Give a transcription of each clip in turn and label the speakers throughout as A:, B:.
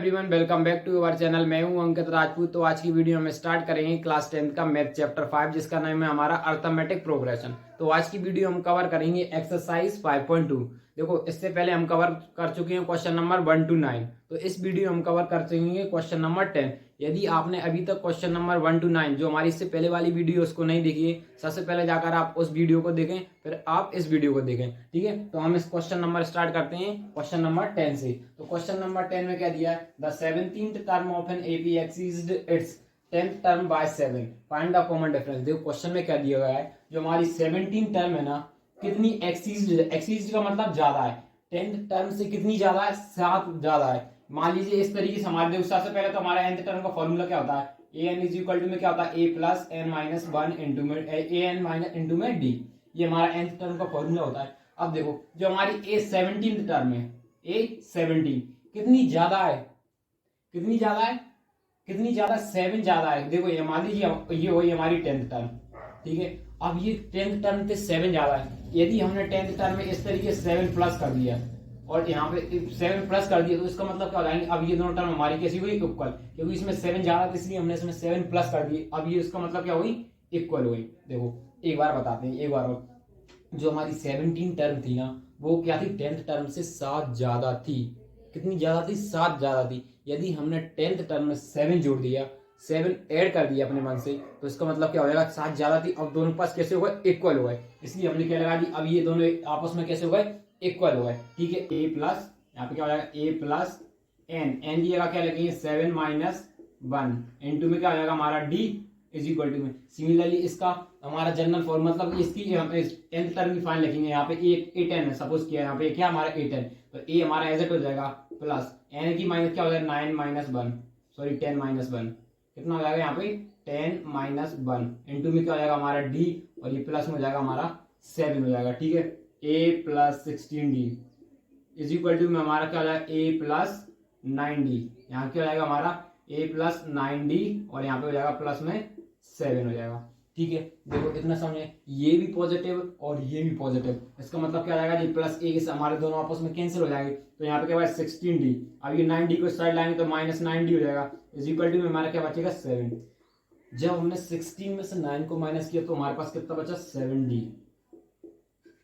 A: Everyone, welcome back to our channel. मैं हूं अंकित राजपूत। तो आज की वीडियो में स्टार्ट करेंगे क्लास 10 का मैथ चैप्टर 5, जिसका नाम है हमारा अर्थमेटिक प्रोग्रेशन। तो आज की वीडियो हम कवर करेंगे एक्सरसाइज 5.2। देखो, इससे पहले हम कवर कर चुके हैं क्वेश्चन नंबर 1 to 9। तो इस वीडियो हम कवर कर चुके क्वेश्चन नंबर 10। यदि आपने अभी तक क्वेश्चन नंबर 1 to 9 जो हमारी इससे पहले वाली वीडियो उसको नहीं देखी है, सबसे पहले जाकर आप उस वीडियो को देखें, फिर आप इस वीडियो को देखें। ठीक है, तो हम इस क्वेश्चन नंबर स्टार्ट करते हैं क्वेश्चन नंबर 10 से। तो क्वेश्चन नंबर 10 में क्या दिया है? The 17th term of an AP exceeds its 10th term by 7, find the common difference. देखो क्वेश्चन में क्या दिया गया है, जो हमारी 17 टर्म है ना, कितनी एक्सीज्ड, एक्सीज्ड का मतलब ज्यादा है, 10th टर्म से कितनी ज्यादा है? 7 ज्यादा है। मान लीजिए इस तरीके से हमारे सबसे पहले तो हमारा nth टर्म का फॉर्मूला क्या होता है? A N is equal to में क्या होता है? A plus N minus 1 into में ए एन माइनस इंटू में डी। ये हमारा nth टर्म का फॉर्मूला होता है। अब देखो, जो हमारी ए 17th टर्म है, ए 17 कितनी ज्यादा है? कितनी ज्यादा है? कितनी ज्यादा? 7 ज्यादा है। देखो, ये मान लीजिए ये वही हमारी 10th टर्म। ठीक है, अब ये 10th टर्म से 7 ज्यादा है। यदि हमने 10th टर्म में इस तरीके से 7 प्लस कर दिया और यहाँ पे 7 प्लस कर दिया, तो इसका मतलब क्या हो जाएंगे? अब ये दोनों टर्म हमारी कैसी हुई? इक्वल। क्योंकि इसमें 7 ज्यादा था, इसलिए हमने इसमें 7 प्लस कर दिए। अब ये इसका मतलब क्या हुई? इक्वल हुई। देखो एक बार बताते हैं, एक बार और। जो हमारी 17 टर्म थी ना, वो क्या थी? 10th टर्म से 7 ज्यादा थी। कितनी ज्यादा थी? 7 ज्यादा थी। यदि हमने 10th टर्म में 7 जोड़ दिया, 7 ऐड कर दिया अपने मन से, तो इसका मतलब क्या हो जाएगा? 7 ज्यादा थी। अब दोनों पास कैसे हो गए? इक्वल हो गए। इसलिए हमने क्या लगा दी? अब ये दोनों आपस में कैसे हो गए? इक्वल हो गए। ठीक है, ए प्लस, यहाँ पे क्या हो जाएगा? ए प्लस एन, एन की जगह क्या लगेंगे? 7 माइनस 1 इंटू में क्या हो जाएगा हमारा? डी इज इक्वल टू में। सिमिलरली इसका हमारा जनरल फॉर्म, मतलब इसकी यहाँ पे nth टर्म की फाइन लिखेंगे। यहाँ पे ए 10 है, सपोज किया यहाँ पे क्या हमारा ए 10, तो ए हमारा एज इट हो जाएगा प्लस एन की माइनस क्या हो जाएगा? 9 माइनस 1, सॉरी 10 माइनस 1, कितना हो जाएगा यहाँ पे? 10 माइनस 1 इंटू में क्या हो जाएगा हमारा? डी, और ये प्लस में हो जाएगा हमारा 7 हो जाएगा। ठीक है, a plus 16d is equal to में हमारा क्या हो जाएगा? A plus 9d। यहाँ क्या हो जाएगा हमारा? ए प्लस 9d, और यहाँ पे हो जाएगा प्लस में 7 हो जाएगा। ठीक है, देखो इतना समझे, ये भी पॉजिटिव और ये भी पॉजिटिव। इसका मतलब क्या हो जाएगा? ये प्लस ए हमारे दोनों आपस में कैंसिल हो जाएंगे। तो यहाँ पे क्या होगा? 16d। अब ये 9d को साइड लाएंगे तो माइनस 9d हो जाएगा, इज इक्वल टू में हमारा क्या बचेगा? 7। जब हमने 16 में से 9 को माइनस किया तो हमारे पास कितना बचा? 7d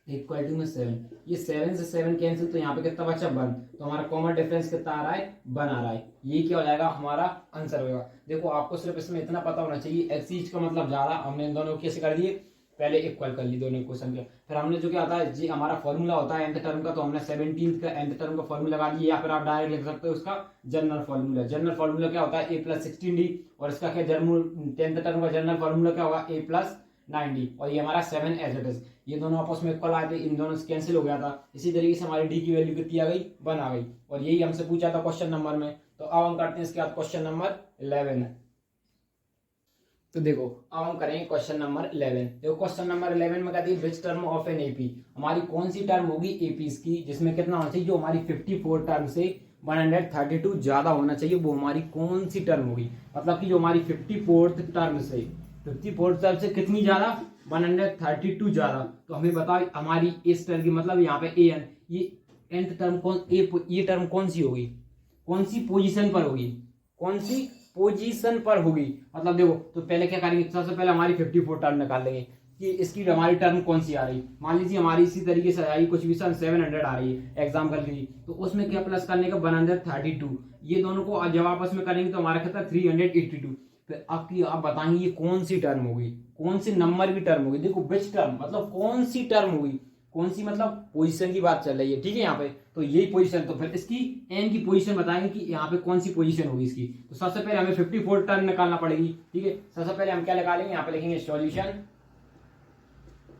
A: इक्वल टू में 7। ये 7 से 7 कैंसिल, तो यहाँ पे कितना बचा? 1। तो हमारा कॉमन डिफरेंस कितना आ रहा है? 1 आ रहा है। ये क्या हो जाएगा? हमारा आंसर होगा। देखो आपको सिर्फ इसमें इतना पता होना चाहिए, एक्सीज का मतलब ज्यादा। हमने इन दोनों को कैसे कर दिए? पहले इक्वल कर ली दोनों क्वेश्चन के, फिर हमने जो क्या होता है जी हमारा फॉर्मूला होता है nth टर्म का, तो हमने 17th का nth टर्म का फॉर्मूला लगा दिया, या फिर आप डायरेक्ट लिख सकते हो उसका जनरल फॉर्मूला। जनरल फॉर्मूला क्या होता है? ए प्लस 16d, और इसका क्या 10th टर्म का जनरल फॉर्मूला क्या होगा? ए प्लस 9d, और ये हमारा 7 एज इट इज। ये दोनों आपस में इक्वल आए थे, इन दोनों से कैंसिल हो गया था। इसी तरीके से हमारी डी की वैल्यू कितनी आ गई? 1 आ गई, और यही हमसे पूछा था क्वेश्चन नंबर में। तो अब हम करते हैं इसके बाद क्वेश्चन नंबर 11। तो देखो अब हम करेंगे क्वेश्चन नंबर 11। देखो क्वेश्चन नंबर 11 में कहती है which term of an AP, हमारी कौन सी टर्म होगी एपीज की जिसमें कितना होना चाहिए? जो हमारी 54 टर्म से 132 ज्यादा होना चाहिए, वो हमारी कौन सी टर्म होगी? मतलब कि जो हमारी 54th टर्म से 54th टर्म से कितनी ज्यादा? 132 ज्यादा। तो हमें बताओ हमारी इस टर्म की, मतलब यहाँ पे ए एन, ये nth टर्म कौन, ये टर्म कौन सी होगी? कौन सी पोजीशन पर होगी? कौन सी पोजीशन पर होगी? मतलब देखो, तो पहले क्या करेंगे? सबसे पहले हमारी 54 टर्म निकाल लेंगे कि इसकी हमारी टर्म कौन सी आ रही। मान लीजिए हमारी इसी तरीके से आई कुछ भी 700 आ रही है एग्जाम्पल के लिए, तो उसमें क्या प्लस करने का? 132। ये दोनों को जब आपस में करेंगे तो हमारा कितना? 382। फिर आपकी आप बताएंगे ये कौन सी टर्म होगी, कौन सी नंबर की टर्म होगी? देखो विच टर्म मतलब कौन सी टर्म होगी, कौन सी मतलब पोजीशन की बात चल रही है। ठीक है, यहाँ पे तो यही पोजीशन, तो फिर इसकी एन की पोजीशन बताएंगे कि यहाँ पे कौन सी पोजीशन होगी इसकी। तो सबसे पहले हमें 54 टर्म निकालना पड़ेगी। ठीक है, सबसे पहले हम क्या निकालेंगे? यहाँ पे लिखेंगे सॉल्यूशन।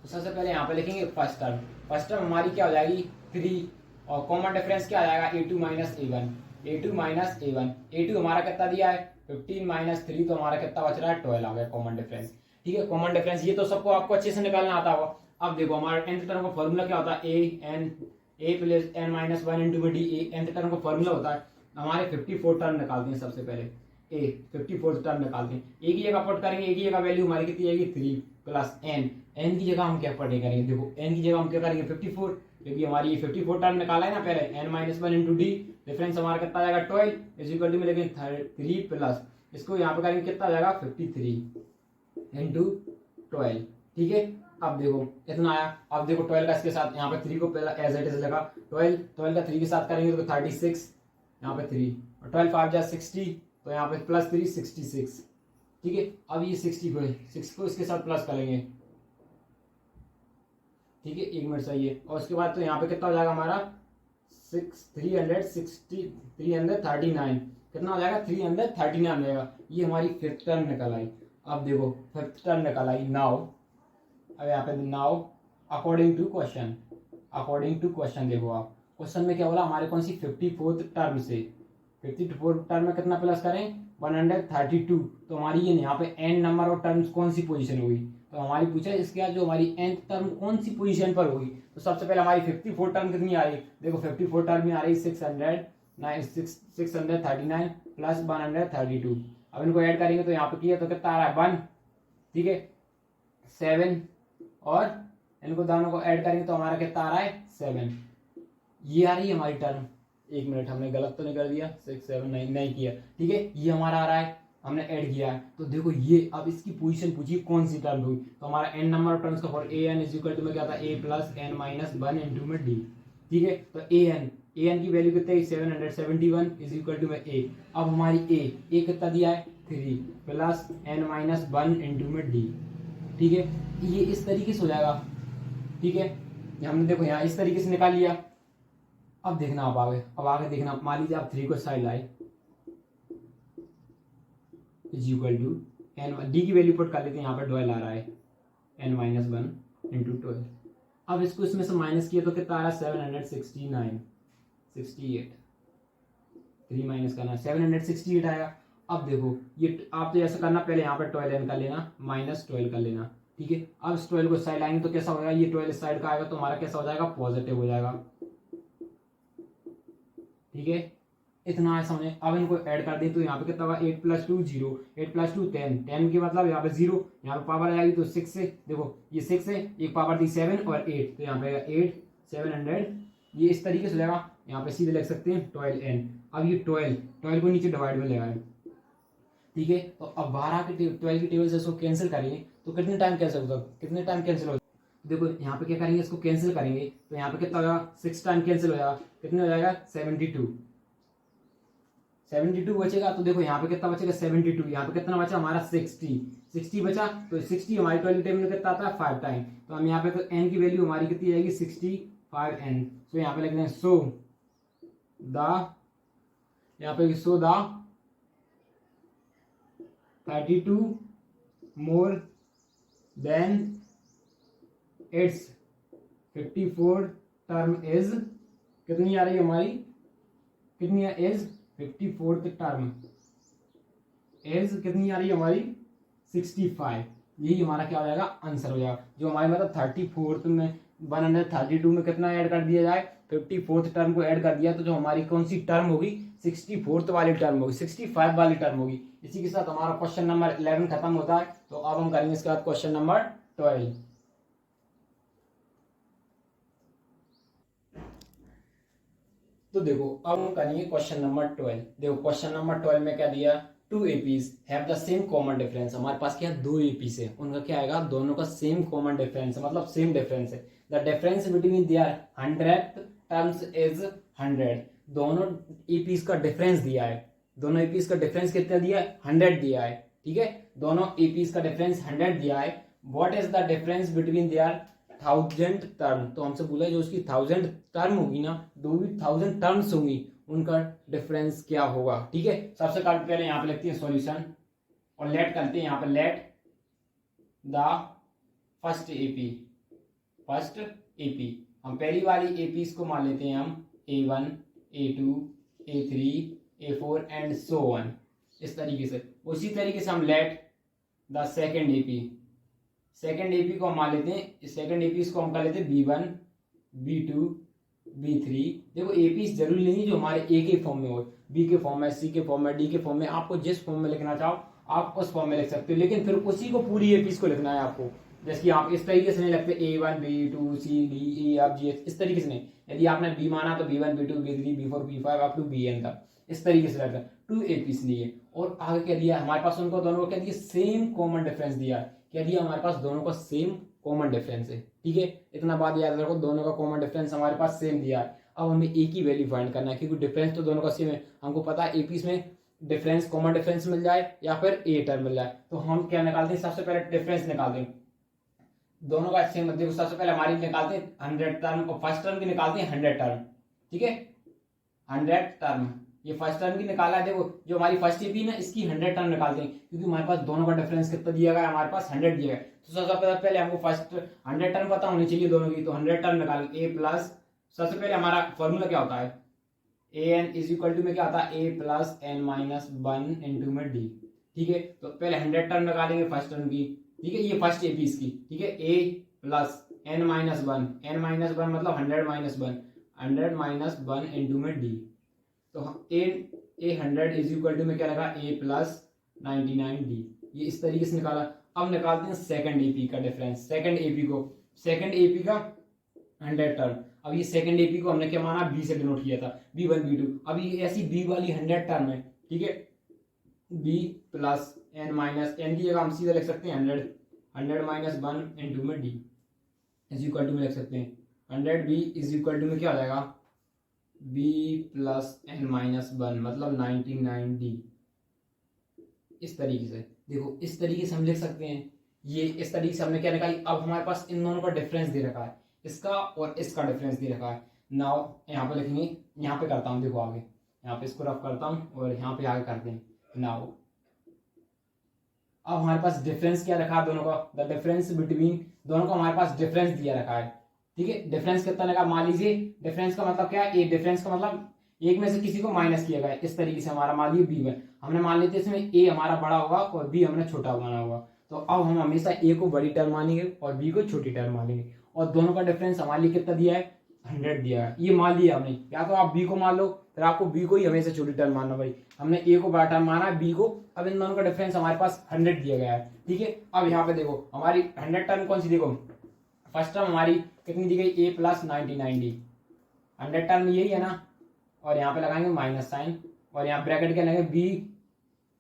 A: तो सबसे पहले यहाँ पे लिखेंगे फर्स्ट टर्म। फर्स्ट टर्म हमारी क्या हो जाएगी? 3, और कॉमन डिफरेंस क्या आ जाएगा? a2 minus a1, a2 minus a1। a2 हमारा कितना दिया है? 15 माइनस 3, तो हमारा कितना बच रहा है? 12 आ गया कॉमन डिफरेंस। ठीक है, कॉमन डिफरेंस ये तो सबको आपको अच्छे से निकालना आता होगा। अब देखो हमारा nth टर्म का फॉर्मूला क्या होता है? A plus N minus 1 into में डी। nth टर्म का फॉर्मूला होता है। हमारे 54 टर्म निकालते हैं सबसे पहले, ए 54 टर्म निकालते हैं। ए की जगह पुट करेंगे, ए की जगह वैल्यू हमारी कितनी आएगी? 3 प्लस एन, एन की जगह हम क्या पुट करेंगे? देखो एन की जगह हम क्या करेंगे? 54, क्योंकि हमारी 54 टर्म निकाला है ना पहले, n-1 इंटू डी, डिफरेंस हमारा कितना आ जाएगा 12 इज इक्वल टू में, लेकिन 3 प्लस इसको यहाँ पे करेंगे कितना आ जाएगा 53 इंटू 12। ठीक है, अब देखो इतना आया। अब देखो 12 का इसके साथ यहाँ पे 3 को पहला एज इट इज लगा, 12 का 3 के साथ करेंगे तो 36, यहाँ पे 3 और 12 5 जा 60, तो यहाँ पे प्लस 3 66। ठीक है, अब ये 6 को इसके साथ प्लस करेंगे। ठीक है, 1 मिनट सही है। और उसके बाद तो यहाँ पे कितना हो जाएगा हमारा 339, कितना हो जाएगा 339 हो जाएगा। ये हमारी फिफ्थ टर्म निकल आई। अब देखो फिफ्थ टर्म निकल आई। नाउ अब यहाँ पे नाउ अकॉर्डिंग टू क्वेश्चन देखो आप क्वेश्चन में क्या बोला, हमारे कौन सी 54th टर्म से 54th टर्म में कितना प्लस करें 132, तो हमारी ये यहाँ पे एन नंबर ऑफ टर्म्स कौन सी पोजीशन होगी, तो हमारी पूछा इसके बाद जो हमारी nth टर्म कौन सी पोजीशन पर होगी। तो सबसे पहले हमारी 54 टर्म कितनी आ रही है, देखो 54 टर्म में आ रही 639 प्लस 132। अब इनको ऐड करेंगे तो यहाँ पे किया तो कितना आ रहा है 1। ठीक है, 7 और इनको दोनों को ऐड करेंगे तो हमारा कितना आ रहा है 7। ये आ रही है हमारी टर्म। 1 मिनट, हमने गलत तो नहीं कर दिया, 6 7 नहीं किया। ठीक है, ये हमारा आ रहा है, हमने ऐड किया है। तो देखो ये अब इसकी पोजीशन पूछिए कौन सी टर्म हुई, तो हमारा n नंबर ऑफ टर्म्स का for a n is equal to में क्या था a प्लस n-1 इंटू में d। ठीक है, तो a n की वैल्यू कितनी है 771 इज इक्वल टू में a। अब हमारी a कितना दिया है 3 प्लस n-1 इंटू में d। ठीक है, ये इस तरीके से हो जाएगा। ठीक है, हमने देखो यहाँ इस तरीके से निकाल लिया। अब देखना आप आगे देखना, मान लीजिए आप 3 को साइड लाए is equal to n, d की वैल्यू पुट कर लेते हैं, यहाँ पर 12 आ रहा है n-1 इंटू 12। अब इसको इसमें से माइनस किया तो कितना आ रहा है 768, 3 माइनस करना 768 आएगा। अब देखो ये आप तो ऐसा करना, पहले यहाँ पर 12 का लेना माइनस 12 का लेना। ठीक है, अब इस 12 को साइड लाएंगे तो कैसा होगा, ये 12 साइड का आएगा तो हमारा कैसा हो जाएगा पॉजिटिव हो जाएगा। ठीक है, इतना है समझे। अब इनको ऐड कर दें तो यहाँ पे कितना होगा 8 + 2 0, 8 + 2 10, 10 के मतलब यहाँ पे 0, यहाँ पे पावर आ जाएगी तो 6 से, देखो ये 6 है, एक पावर दी 7 और 8, तो यहाँ पे 8 700, ये इस तरीके से लेगा। यहाँ पे सीधे लिख सकते हैं 12n। अब ये 12 को नीचे डिवाइड में लगाए। ठीक है, तो अब 12 के 12 की टेबल से इसको कैंसिल करेंगे तो कितने टाइम कैंसिल होगा, देखो यहाँ पे क्या करेंगे, इसको कैंसिल करेंगे तो यहाँ पे कितना होगा 6 टाइम कैंसिल हो जाएगा, कितने हो जाएगा 72 बचेगा। तो देखो यहाँ पे कितना बचेगा 72, यहाँ पे कितना बचा हमारा 60 बचा, तो 60 हमारी 12 टाइम में कितना आता है 5 टाइम। तो हम यहाँ पे तो n की वैल्यू हमारी कितनी आएगी 65n। तो यहाँ पे लिख दें so the 32 more than it's 54 term is, कितनी आ रही है हमारी, कितनी है इज 54th टर्म इज कितनी आ रही है हमारी 65। यही हमारा क्या हो जाएगा आंसर हो जाएगा। जो हमारे मतलब 34th में 132 में कितना ऐड कर दिया जाए 54th टर्म को ऐड कर दिया, तो जो हमारी कौन सी टर्म होगी 64th वाली टर्म होगी, 65 वाली टर्म होगी। इसी के साथ हमारा क्वेश्चन नंबर 11 खत्म होता है। तो अब हम करेंगे इसके बाद क्वेश्चन नंबर 12। तो देखो अब हम करेंगे क्वेश्चन नंबर 12। देखो क्वेश्चन नंबर 12 में क्या दिया, 2 APs have the same common difference. हमारे पास क्या 2 APs है, उनका क्या आएगा, दोनों का सेम कॉमन डिफरेंस है, मतलब सेम डिफरेंस है। The difference between their 100th terms is 100। दोनों APs का डिफरेंस दिया है, दोनों APs का डिफरेंस कितना दिया है 100 दिया है। ठीक है, दोनों APs का डिफरेंस 100 दिया है। What is the difference between their 1000th term. तो हमसे बोला जो उसकी 1000th टर्म होगी ना, दो भी 1000 टर्म्स होंगी, उनका डिफरेंस क्या होगा। ठीक है, सबसे पहले यहाँ पे लिखते हैं सॉल्यूशन और लेट करते हैं यहाँ पे, लेट द फर्स्ट एपी हम पहली वाली एपीज को मान लेते हैं हम A1 A2 A3 A4 and so on, इस तरीके से। उसी तरीके से हम लेट द सेकेंड एपी को हम मान लेते हैं, सेकेंड एपी को हम कर लेते हैं B1 B2 B3। देखो एपीज जरूरी नहीं जो हमारे ए के फॉर्म में हो, बी के फॉर्म में, सी के फॉर्म में, डी के फॉर्म में, आपको जिस फॉर्म में लिखना चाहो आप उस फॉर्म में लिख सकते हो, लेकिन फिर उसी को पूरी एपीज को लिखना है आपको। जैसे कि आप इस तरीके से नहीं लगते A1 B2 C D E F G H, इस तरीके से नहीं। यदि आपने B माना तो B1 B2 B3 B4 B5 up to Bn तक, इस तरीके से लगता है। 2 एपीस लिए और आगे क्या दिया हमारे पास, उनको दोनों को क्या दिया, सेम कॉमन डिफरेंस दिया। क्या दिया हमारे पास, दोनों का सेम कॉमन डिफरेंस है। ठीक है, इतना बात याद रखो, दोनों का कॉमन डिफरेंस हमारे पास सेम दिया है। अब हमें एक ही वैल्यू फाइंड करना है, क्योंकि डिफरेंस तो दोनों का सेम है। हमको पता है एपीस में डिफरेंस, कॉमन डिफरेंस मिल जाए या फिर ए टर्म मिल जाए, तो हम क्या निकालते हैं, सबसे पहले डिफरेंस निकालते हैं दोनों का सेम। देखो सबसे पहले हमारी निकालते हैं 100 टर्म, और फर्स्ट टर्म की निकालते हैं 100 टर्म। ठीक है, 100 टर्म, ये फर्स्ट टर्म की निकाला है। देखो जो हमारी फर्स्ट एपी ना, इसकी 100 टर्म निकालते हैं, क्योंकि हमारे पास दोनों का डिफरेंस कितना दिया गया है, हमारे पास 100 दिया गया है। तो सबसे पहले हमको फर्स्ट 100 टर्म पता होनी चाहिए दोनों की, तो 100 टर्म निकालेंगे। ए प्लस, सबसे पहले हमारा फॉर्मूला क्या होता है, a N is equal to में क्या होता है, a plus N minus 1 into में डी। ठीक है, तो पहले 100 टर्म निकालेंगे फर्स्ट टर्म की। ठीक है, ये फर्स्ट एपी इसकी। ठीक है, a plus N minus 1, n minus 1 मतलब 100 माइनस 1, 100 माइनस 1 इंटू में डी। तो ए 100 इज इक्वल टू में क्या लगा, ए प्लस 99 डी। ये इस तरीके से निकाला। अब निकालते हैं सेकंड एपी का डिफरेंस। सेकंड एपी का 100 टर्म। अब ये सेकंड एपी को हमने क्या माना, बी से डिनोट किया था, B1 B2। अब ये ऐसी बी वाली 100 टर्म है। ठीक है, b plus N minus, N की जगह हम सीधा लिख सकते हैं 100 माइनस 1 इंटू में डी इज इक्वल टू में लिख सकते हैं 100 बी इज इक्वल टू में क्या हो जाएगा, बी प्लस एन माइनस 1 मतलब 99 डी। इस तरीके से देखो, इस तरीके से हम लिख सकते हैं। ये इस तरीके से हमने क्या निकाली। अब हमारे पास इन दोनों का डिफरेंस दे रखा है, इसका और इसका डिफरेंस दे रखा है। नाउ यहाँ पे लिखेंगे, यहाँ पे करता हूँ, देखो आगे यहाँ पे इसको रफ करता हूँ और यहाँ पे आगे करते हैं। नाउ अब हमारे पास डिफरेंस क्या रखा है दोनों का, द डिफरेंस बिटवीन, दोनों का हमारे पास डिफरेंस दिया रखा है। ठीक है, डिफरेंस कितना लगा, मान लीजिए डिफरेंस का मतलब क्या है, ए डिफरेंस का मतलब एक में से किसी को माइनस किया गया है। इस तरीके से हमारा मान लीजिए B1, हमने मान लेते इसमें ए हमारा बड़ा होगा और बी हमने छोटा माना होगा। तो अब हम हमेशा ए को बड़ी टर्म मानेंगे और बी को छोटी टर्म मानेंगे। और दोनों का डिफरेंस हमारे लिए कितना दिया है, 100 दिया है। ये मान लिया हमने, या तो आप बी को मान लो, फिर आपको बी को ही हमेशा छोटी टर्म मानना भाई। हमने ए को बड़ा टर्म माना, बी को। अब इन दोनों का डिफरेंस हमारे पास 100 दिया गया है। ठीक है, अब यहाँ पे देखो हमारी 100 टर्म कौन सी, देखो फर्स्ट टर्म हमारी कितनी दी गई, ए प्लस 99 डी। 100 टर्म यही है ना, और यहाँ पे लगाएंगे माइनस साइन, और यहाँ ब्रैकेट क्या लगेगा, बी,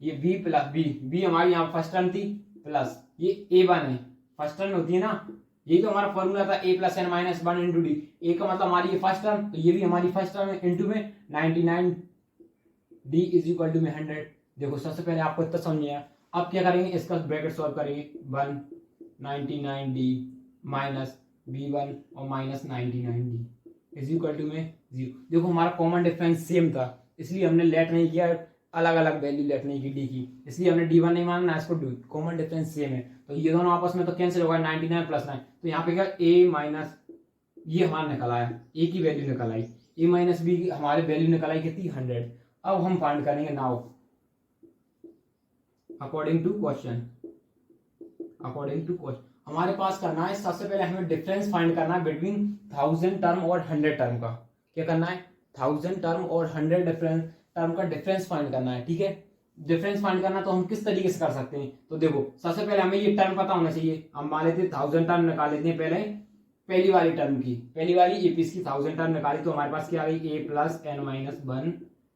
A: ये बी प्लस बी हमारी यहाँ फर्स्ट टर्म थी, प्लस ये A1 है, फर्स्ट टर्म होती है ना। यही तो हमारा फॉर्मूला था, a plus N minus 1 into d. A का मतलब हमारी ये फर्स्ट टर्म, तो ये भी हमारी फर्स्ट टर्म है, इंटू में 99 डी इज इक्वल टू में 100। देखो सबसे पहले आपको इतना समझ आया। अब क्या करेंगे, इसका ब्रैकेट सॉल्व करेंगे, 199 डी माइनस B1 और minus 99 D is equal to में 0। देखो हमारा कॉमन डिफरेंस सेम था, इसलिए हमने लेट नहीं किया, अलग अलग वैल्यू लेट नहीं की डी की, इसलिए हमने D1 नहीं माना ना इसको D। कॉमन डिफरेंस सेम है, तो ये दोनों आपस में तो कैंसिल होगा, 99 प्लस 9। तो यहाँ पे क्या, ए माइनस, ये हमारा निकल आया, ए की वैल्यू निकल आई, ए माइनस बी की हमारी वैल्यू निकल आई कितनी, 100। अब हम फाइंड करेंगे नाउ अकॉर्डिंग टू क्वेश्चन। हमारे पास करना है, सबसे पहले हमें डिफरेंस फाइंड करना है बिटवीन 1000 टर्म और 100 टर्म का। क्या करना है, 1000 टर्म और 100 डिफरेंस टर्म का डिफरेंस फाइंड करना है। ठीक है, डिफरेंस फाइंड करना तो हम किस तरीके से कर सकते हैं, तो देखो सबसे पहले हमें ये टर्म पता होना चाहिए। हम मान लेते हैं 1000 टर्म निकाल लेते हैं पहले, पहली वाली टर्म की, पहली वाली एपीस की 1000 टर्म निकाली, तो हमारे पास क्या आ गई, ए प्लस एन माइनस 1।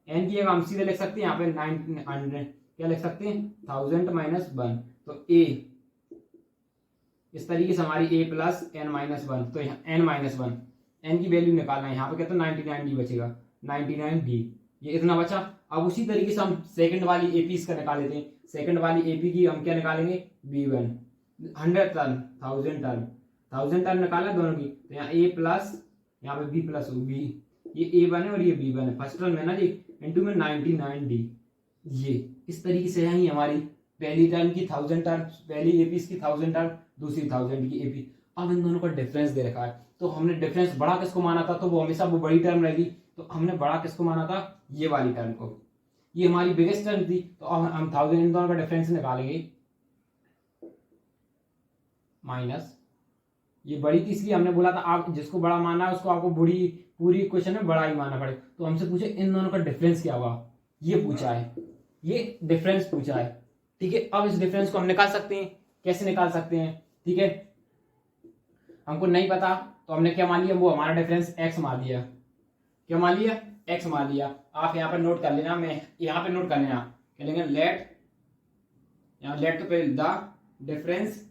A: एन की जगह हम सीधे लिख सकते हैं यहाँ पे 900, क्या लिख सकते हैं, 1000 माइनस 1। तो ए इस तरीके से हमारी ए प्लस एन माइनस 1, तो यहाँ एन माइनस 1, एन की वैल्यू निकालना है। यहाँ पे कहते हैं 99 डी बचेगा, 99 डी, ये इतना बचा। अब उसी तरीके से हम सेकंड वाली एपी इसका निकाल लेते हैं। सेकंड वाली एपी की हम क्या निकालेंगे, B1 100 टर्म 1000 टर्म निकाला दोनों की, तो यहाँ ए प्लस, यहाँ पे बी प्लस बी, ये A1 है और ये B1 है, फर्स्ट टर्म है ना जी, इंटू में 99 डी। ये इस तरीके से है ही हमारी पहली टर्म की 1000 टर्म, पहली एपी की 1000 टर्म, दूसरी 1000 की एपी। अब इन दोनों का डिफरेंस दे रखा है, तो हमने डिफरेंस बड़ा किसको माना था, तो वो हमेशा वो बड़ी टर्म रहेगी, तो हमने बड़ा किसको माना था, ये वाली टर्म को, ये हमारी बिगेस्ट टर्म थी। तो अब हम 1000 इन दोनों का डिफरेंस निकालेंगे, माइनस ये बड़ी थी, इसलिए हमने बोला था आप जिसको बड़ा मानना है उसको आपको पूरी क्वेश्चन में बड़ा ही मानना पड़ेगा। तो हमसे पूछे इन दोनों का डिफरेंस क्या हुआ, ये पूछा है, ये डिफरेंस पूछा है। ठीक है, अब इस डिफरेंस को हम निकाल सकते हैं, कैसे निकाल सकते हैं, ठीक है, हमको नहीं पता तो हमने क्या मान लिया, वो हमारा डिफरेंस x मान लिया। क्या मान लिया, x मान लिया। आप यहाँ पर नोट कर लेना, मैं यहाँ पे नोट कर लेना, क्या लेंगे, लेट, यहाँ लेट तो पहले द डिफरेंस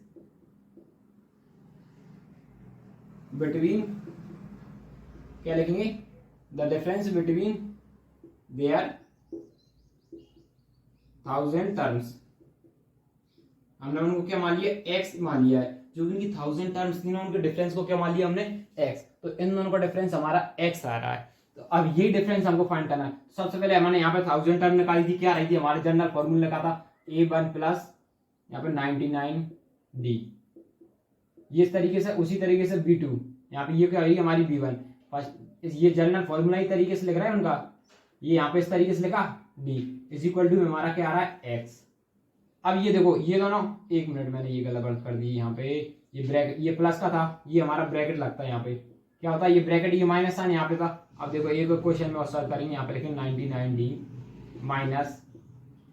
A: बिटवीन, क्या लिखेंगे, the difference between their 1000 terms. हमने उनको क्या मान लिया, x मान लिया है, जो इनकी 1000 टर्म्स थी ना, उनके डिफरेंस को क्या मान लिया हमने, x। तो इन दोनों का डिफरेंस हमारा x आ रहा है। तो अब ये डिफरेंस हमको फाइंड करना है। सबसे पहले हमने यहाँ पे 1000 टर्म निकाली थी, क्या रही थी, हमारे जनरल फॉर्मूला लिखा था a1 प्लस यहाँ पे 99d। ये इस तरीके से, उसी तरीके से b2, यहाँ पे ये क्या रही हमारी b1। फर्स्ट ये जनरल फॉर्मूला ही तरीके से लिख रहा है उनका, ये यहाँ पे इस तरीके से लिखा d इज इक्वल टू हमारा क्या आ रहा है x। अब ये देखो ये दोनों, एक मिनट मैंने ये गलत कर दी, यहाँ पे ये ब्रैकेट, ये प्लस का था, ये हमारा ब्रैकेट लगता है, यहाँ पे क्या होता है, ये ब्रैकेट, ये माइनस था यहाँ पे था। अब देखो एक क्वेश्चन में सॉल्व करेंगे, यहाँ पे लिखेंगे 99d माइनस,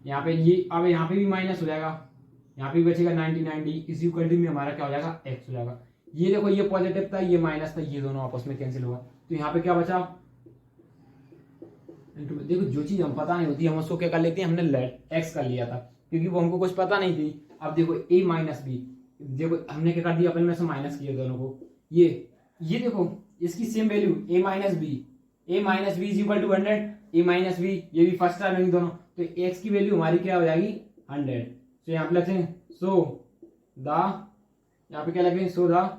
A: यहाँ पे ये, अब यहाँ पे भी माइनस हो जाएगा, यहाँ पे बचेगा 99d इज इक्वल टू में हमारा क्या हो जाएगा, x हो जाएगा। ये देखो ये पॉजिटिव था, ये माइनस था, ये दोनों आपस में कैंसिल हुआ, तो यहाँ पे क्या बचा, देखो जो चीज हम पता नहीं होती हम उसको क्या कर लेते हैं, हमने लेट x कर लिया था क्योंकि वो हमको कुछ पता नहीं थी। अब देखो a माइनस बी, देखो हमने क्या कर दिया, अपन में से माइनस किया दोनों को, ये देखो इसकी same value a minus B is equal to 100, a minus B, ये भी फर्स्ट टर्म है दोनों, तो x की वैल्यू हमारी क्या हो जाएगी 100। तो यहाँ पे लिखेंगे सो द, यहाँ पे क्या लिखेंगे, so the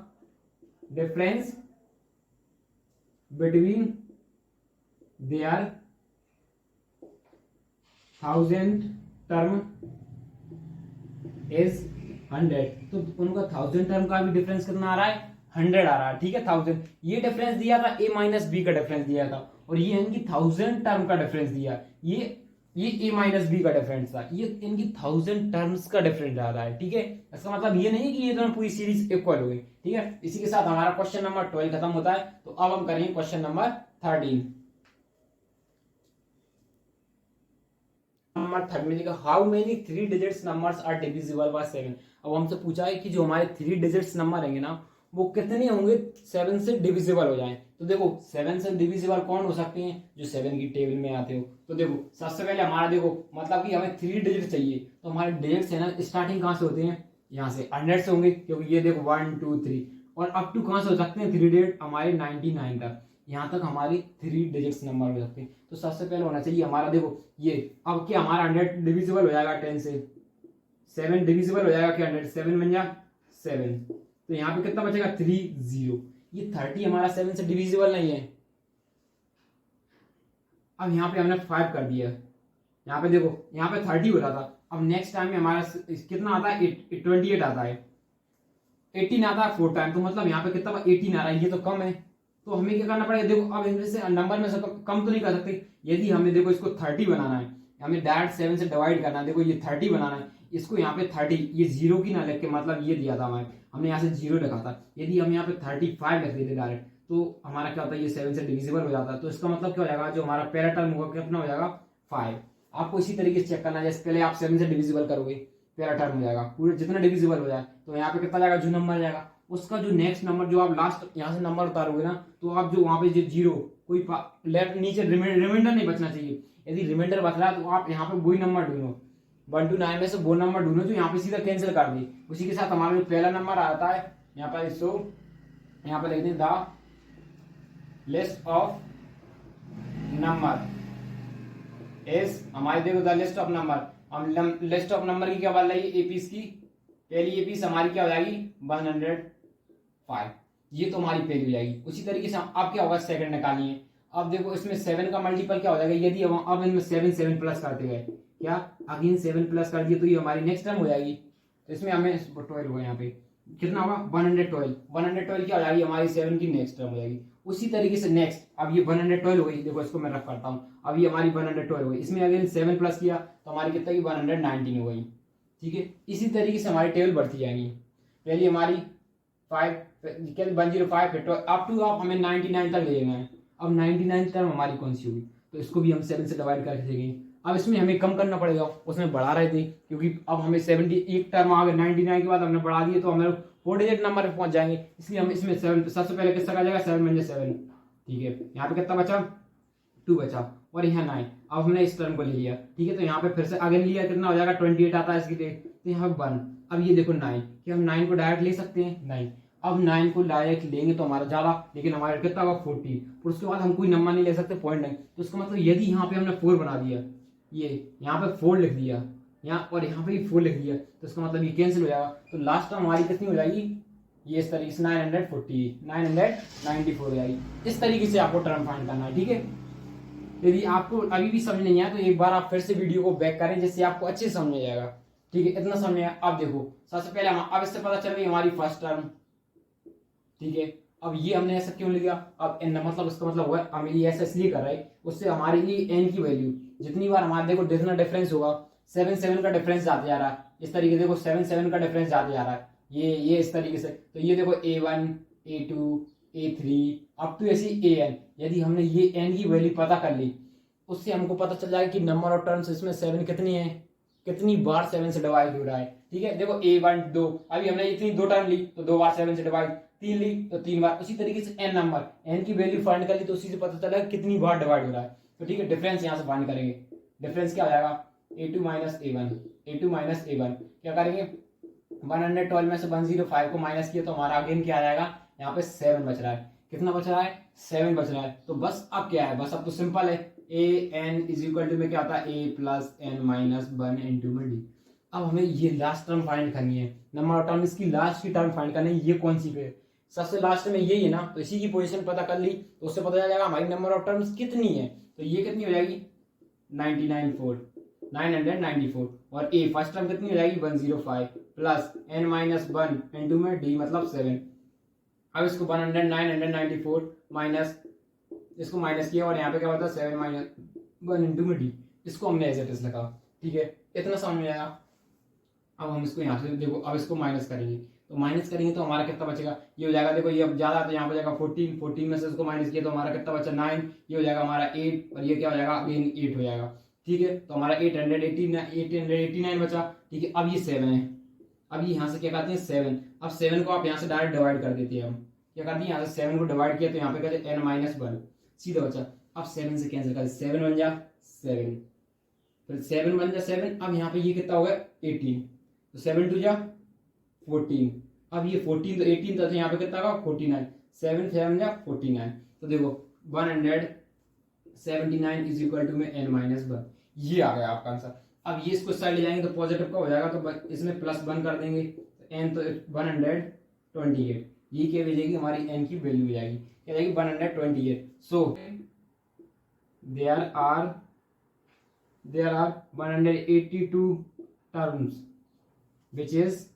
A: difference between their 1000 term is 100। तो उनका 1000 टर्म का भी डिफरेंस कितना आ रहा है, 100 आ रहा है, ठीक है 1000। ये डिफरेंस दिया था, a माइनस बी का डिफरेंस दिया था, और ये इनकी 1000 टर्म का डिफरेंस दिया, ये a माइनस बी का डिफरेंस था, ये इनकी 1000 टर्म्स का डिफरेंस आ रहा है, ठीक है। इसका मतलब ये नहीं कि ये दोनों पूरी सीरीज इक्वल हो गई, ठीक है। इसी के साथ हमारा क्वेश्चन नंबर 12 खत्म होता है। तो अब हम करेंगे क्वेश्चन नंबर 13। नंबर 3 में लिखा, how many 3 digits numbers are divisible by 7। अब हमसे पूछा है कि जो हमारे 3 डिजिट्स नंबर रहेंगे ना, वो कितने होंगे 7 से डिविजिबल हो जाएं। तो देखो 7 से डिविजिबल कौन हो सकते हैं, जो 7 की टेबल में आते हो। तो देखो सबसे पहले हमारा देखो मतलब कि हमें 3 डिजिट चाहिए, तो हमारे डिजिट्स है ना स्टार्टिंग कहाँ से होते हैं, यहाँ से 100 से होंगे, क्योंकि ये देखो 1 2 3, और अप टू कहाँ से हो सकते हैं 3 डिजिट हमारे 99 तक, यहाँ तक हमारी 3 डिजिट्स नंबर हो सकते हैं। तो सबसे पहले होना चाहिए हमारा देखो ये, अब क्या हमारा 100 डिविजिबल हो जाएगा 10 से, 7 डिविजिबल हो जाएगा क्या 100, 7 बन जा 7, तो यहाँ पे कितना बचेगा 30। ये 30 हमारा 7 से डिविजिबल नहीं है। अब यहाँ पे हमने 5 कर दिया, यहाँ पे देखो यहाँ पे 30 हो रहा था, अब नेक्स्ट टाइम में हमारा कितना आता है 28 आता है, 18 आता है 4 टाइम, तो मतलब यहाँ पे कितना 18 आ रहा है, ये तो कम है। तो हमें क्या करना पड़ेगा, देखो अब इनमें से नंबर में से तो कम तो नहीं कर सकते, यदि हमें देखो इसको 30 बनाना है, हमें डायरेक्ट 7 से डिवाइड करना है, देखो ये 30 बनाना है, इसको यहाँ पे 30, ये 0 की ना लिख के, मतलब ये दिया था हमने यहाँ से 0 लिखा था, यदि हम यहाँ पे 35 लिख देते डायरेक्ट, तो हमारा क्या होता है ये 7 से डिविजिबल हो जाता है। तो इसका मतलब क्या हो जाएगा, जो हमारा पहला टर्म होगा कितना हो जाएगा 5। आपको इसी तरीके से चेक करना है, जैसे पहले आप 7 से डिविजिबल करोगे पहला टर्म हो जाएगा, पूरे जितना डिविजिबल हो जाए, तो यहाँ पे कितना जाएगा, जो नंबर जाएगा उसका जो नेक्स्ट नंबर जो आप लास्ट यहाँ से नंबर उतारोगे ना, तो आप जो वहां पे जो 0 कोई लेफ्ट नीचे रिमाइंडर नहीं बचना चाहिए। यदि रिमाइंडर बच रहा है तो आप यहाँ पे वही नंबर ढूंढो, 1 to 9 में से वो नंबर ढूंढो जो यहाँ पे सीधा कैंसिल कर दी। उसी के साथ हमारा जो पहला नंबर आता है यहाँ पर, सो यहाँ पे लिखते हैं the list of number is, हमारे देखो द लिस्ट ऑफ नंबर, हम लिस्ट ऑफ नंबर की क्या बात लगी, एपीस की पहली एपीस हमारी क्या हो जाएगी 105, ये तो हमारी पहली हो जाएगी। उसी तरीके से अब क्या होगा सेकंड निकालिए, अब देखो इसमें 7 का मल्टीपल क्या हो जाएगा, यदि अब इनमें 7 प्लस करते गए, क्या अगेन 7 प्लस कर दिए तो ये हमारी नेक्स्ट टर्म हो जाएगी। तो इसमें हमें 12 होगा, यहाँ पे कितना होगा 112 क्या हो जाएगी हमारी 7 की नेक्स्ट टर्म हो जाएगी। उसी तरीके से नेक्स्ट, अब ये 112 हो गई, देखो इसको मैं रफ करता हूँ, अब ये हमारी 112 हो गई, इसमें अगेन 7 प्लस किया तो हमारी कितना की 119 हो गई, ठीक है। इसी तरीके से हमारी टेबल बढ़ती जाएंगी, पहली हमारी 105 फिर अप टू आप हमें 99 तक ले गए हैं। अब 99 टर्म हमारी कौन सी होगी, तो इसको भी हम 7 से डिवाइड करके देखेंगे। अब इसमें हमें कम करना पड़ेगा, उसमें बढ़ा रहे थे क्योंकि अब हमें 70 एक टर्म आ गया, 99 के बाद हमने बढ़ा दिए तो हमें 4 डिजिट नंबर पे पहुंच जाएंगे, इसलिए हम इसमें 7 सबसे पहले किसका आ जाएगा 7 बन 7। ठीक है, यहाँ पे कितना बचा 2 बचा और यहाँ 9। अब हमने इस टर्म को ले लिया, ठीक है, तो यहाँ पे फिर से अगेन लिया, कितना हो जाएगा 28 आता है इसकी लिए, तो यहाँ पे 1। अब ये देखो 9, कि हम 9 को डायरेक्ट ले सकते हैं नहीं, अब 9 को डायरेक्ट लेंगे तो हमारा ज्यादा, लेकिन हमारा कितना होगा 40, और उसके बाद हम कोई नंबर नहीं ले सकते, पॉइंट नहीं, तो उसका मतलब यदि यहाँ पे हमने 4 बना दिया, ये यहाँ पे 4 लिख दिया यहाँ और यहाँ पे भी 4 लिख दिया, तो इसका मतलब ये कैंसिल हो जाएगा, तो लास्ट टर्म हमारी कितनी हो जाएगी, ये इस तरीके से 994 हो जाएगी। इस तरीके से आपको टर्म फाइंड करना है। ठीक है, यदि आपको अभी भी समझ नहीं आया तो एक बार आप फिर से वीडियो को बैक करें, जिससे आपको अच्छे से समझ जाएगा। ठीक है, इतना समझ आया। अब देखो सबसे पहले हम अब इससे पता चल गई हमारी फर्स्ट टर्म। ठीक है, अब ये हमने ऐसा क्यों लिया, अब एन मतलब उसका मतलब हुआ हम ये ऐसा इसलिए कर रहे हैं, उससे हमारे लिए एन की वैल्यू जितनी बार हमारे देखो जितना डिफरेंस होगा 7 का डिफरेंस जाते जा रहा है, इस तरीके से देखो 7 का डिफरेंस जाते जा रहा है, ये इस तरीके से, तो ये देखो A1 A2 A3 अब तो ऐसी AN, यदि हमने ये n की वैल्यू पता कर ली उससे हमको पता चल जाएगा कि नंबर ऑफ टर्म्स इसमें 7 कितनी है, कितनी बार 7 से डिवाइड हो रहा है। ठीक है, देखो A1 2, अभी हमने इतनी 2 टर्म ली तो 2 बार 7 से डिवाइड, 3 ली तो 3 बार, उसी तरीके से n नंबर n की वैल्यू फाइंड कर ली तो उसी से पता चला कितनी बार डिवाइड हो रहा है। तो ठीक है, डिफरेंस यहाँ से फाइंड करेंगे, डिफरेंस क्या हो जाएगा A2 माइनस A1 क्या करेंगे 112 में से 105 को माइनस किया तो हमारा अगेन क्या आ जाएगा, यहाँ पे 7 बच रहा है, कितना बच रहा है 7 बच रहा है, तो बस अब क्या है, बस अब तो सिंपल है, an इज इक्वल टू में क्या आता है a plus n minus 1 into में d। अब हमें ये लास्ट टर्म फाइंड करनी है, नंबर ऑफ टर्म इसकी लास्ट की टर्म फाइंड करनी है, ये कौन सी पे सबसे लास्ट में यही है ना, तो इसी की पोजीशन पता कर ली तो उससे पता चल जाएगा हमारी नंबर ऑफ टर्म्स कितनी है, तो ये कितनी हो जाएगी 994 और a फर्स्ट टर्म कितनी हो जाएगी 105 प्लस n माइनस 1 इंटू में d मतलब 7। अब इसको 994 माइनस इसको माइनस किया और यहाँ पे क्या होता है 7 माइनस 1 इंटू में d, इसको हमने एज इट इज लगा। ठीक है, इतना समझ में आया। अब हम इसको यहाँ से देखो, अब इसको माइनस करेंगे तो हमारा कितना बचेगा, ये हो जाएगा देखो ये अब ज्यादा तो यहाँ पे जाएगा 14 में से इसको माइनस किया तो हमारा कितना बचा 9, ये हो जाएगा हमारा 8 और ये क्या हो जाएगा अगेन 8 हो जाएगा। ठीक है, तो हमारा 889 बचा। ठीक है, अब ये 7 है, अब ये यहाँ से क्या करते हैं 7, अब 7 को आप यहाँ से डायरेक्ट डिवाइड कर देते हैं, हम क्या करते हैं यहाँ से 7 को डिवाइड किया तो यहाँ पे कहते हैं n माइनस 1 सीधा बचा। अब 7 से कैंसिल कर 7 बन जा 7, फिर 7 बन जा 7, अब यहाँ पे ये कितना हो गया 18, तो 7 2 जा 14, अब ये 14 तो 18 तो यहाँ पे कितना होगा 49, 7 7 जा 49, तो देखो 179 इज इक्वल टू में n माइनस 1, ये आ गया आपका आंसर। अब ये इसको साइड ले जाएंगे तो पॉजिटिव का हो जाएगा, तो इसमें प्लस 1 कर देंगे तो n तो 128, ये क्या भेजेगी हमारी n की वैल्यू हो जाएगी, क्या जाएगी 128। So there are 182 terms which is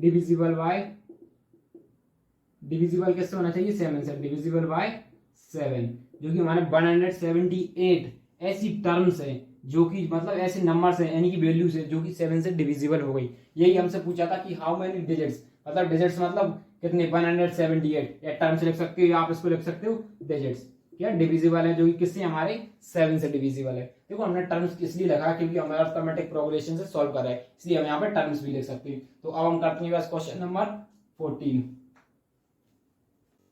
A: divisible किससे होना चाहिए 7 से, डिविजिबल बाय 7, जो कि हमारे 178 ऐसी टर्म्स है जो कि मतलब ऐसे नंबर्स हैं यानी कि वैल्यूज है जो कि 7 से डिविजिबल हो गई। यही हमसे पूछा था कि हाउ मेनी डिजिट्स, मतलब डिजिट्स मतलब कितने 178 या टर्म्स लिख सकते हो या आप इसको लिख सकते हो डिजिट्स, क्या डिविजिबल है जो कि किससे हमारे 7 से डिविजिबल है। देखो हमने टर्म्स इसलिए लिखा क्योंकि हमारा अर्थमेटिक प्रोग्रेशन से सॉल्व कर रहा है, इसलिए हम यहाँ पे टर्म्स भी लिख सकते हैं। तो अब हम करते हैं बस क्वेश्चन नंबर 14,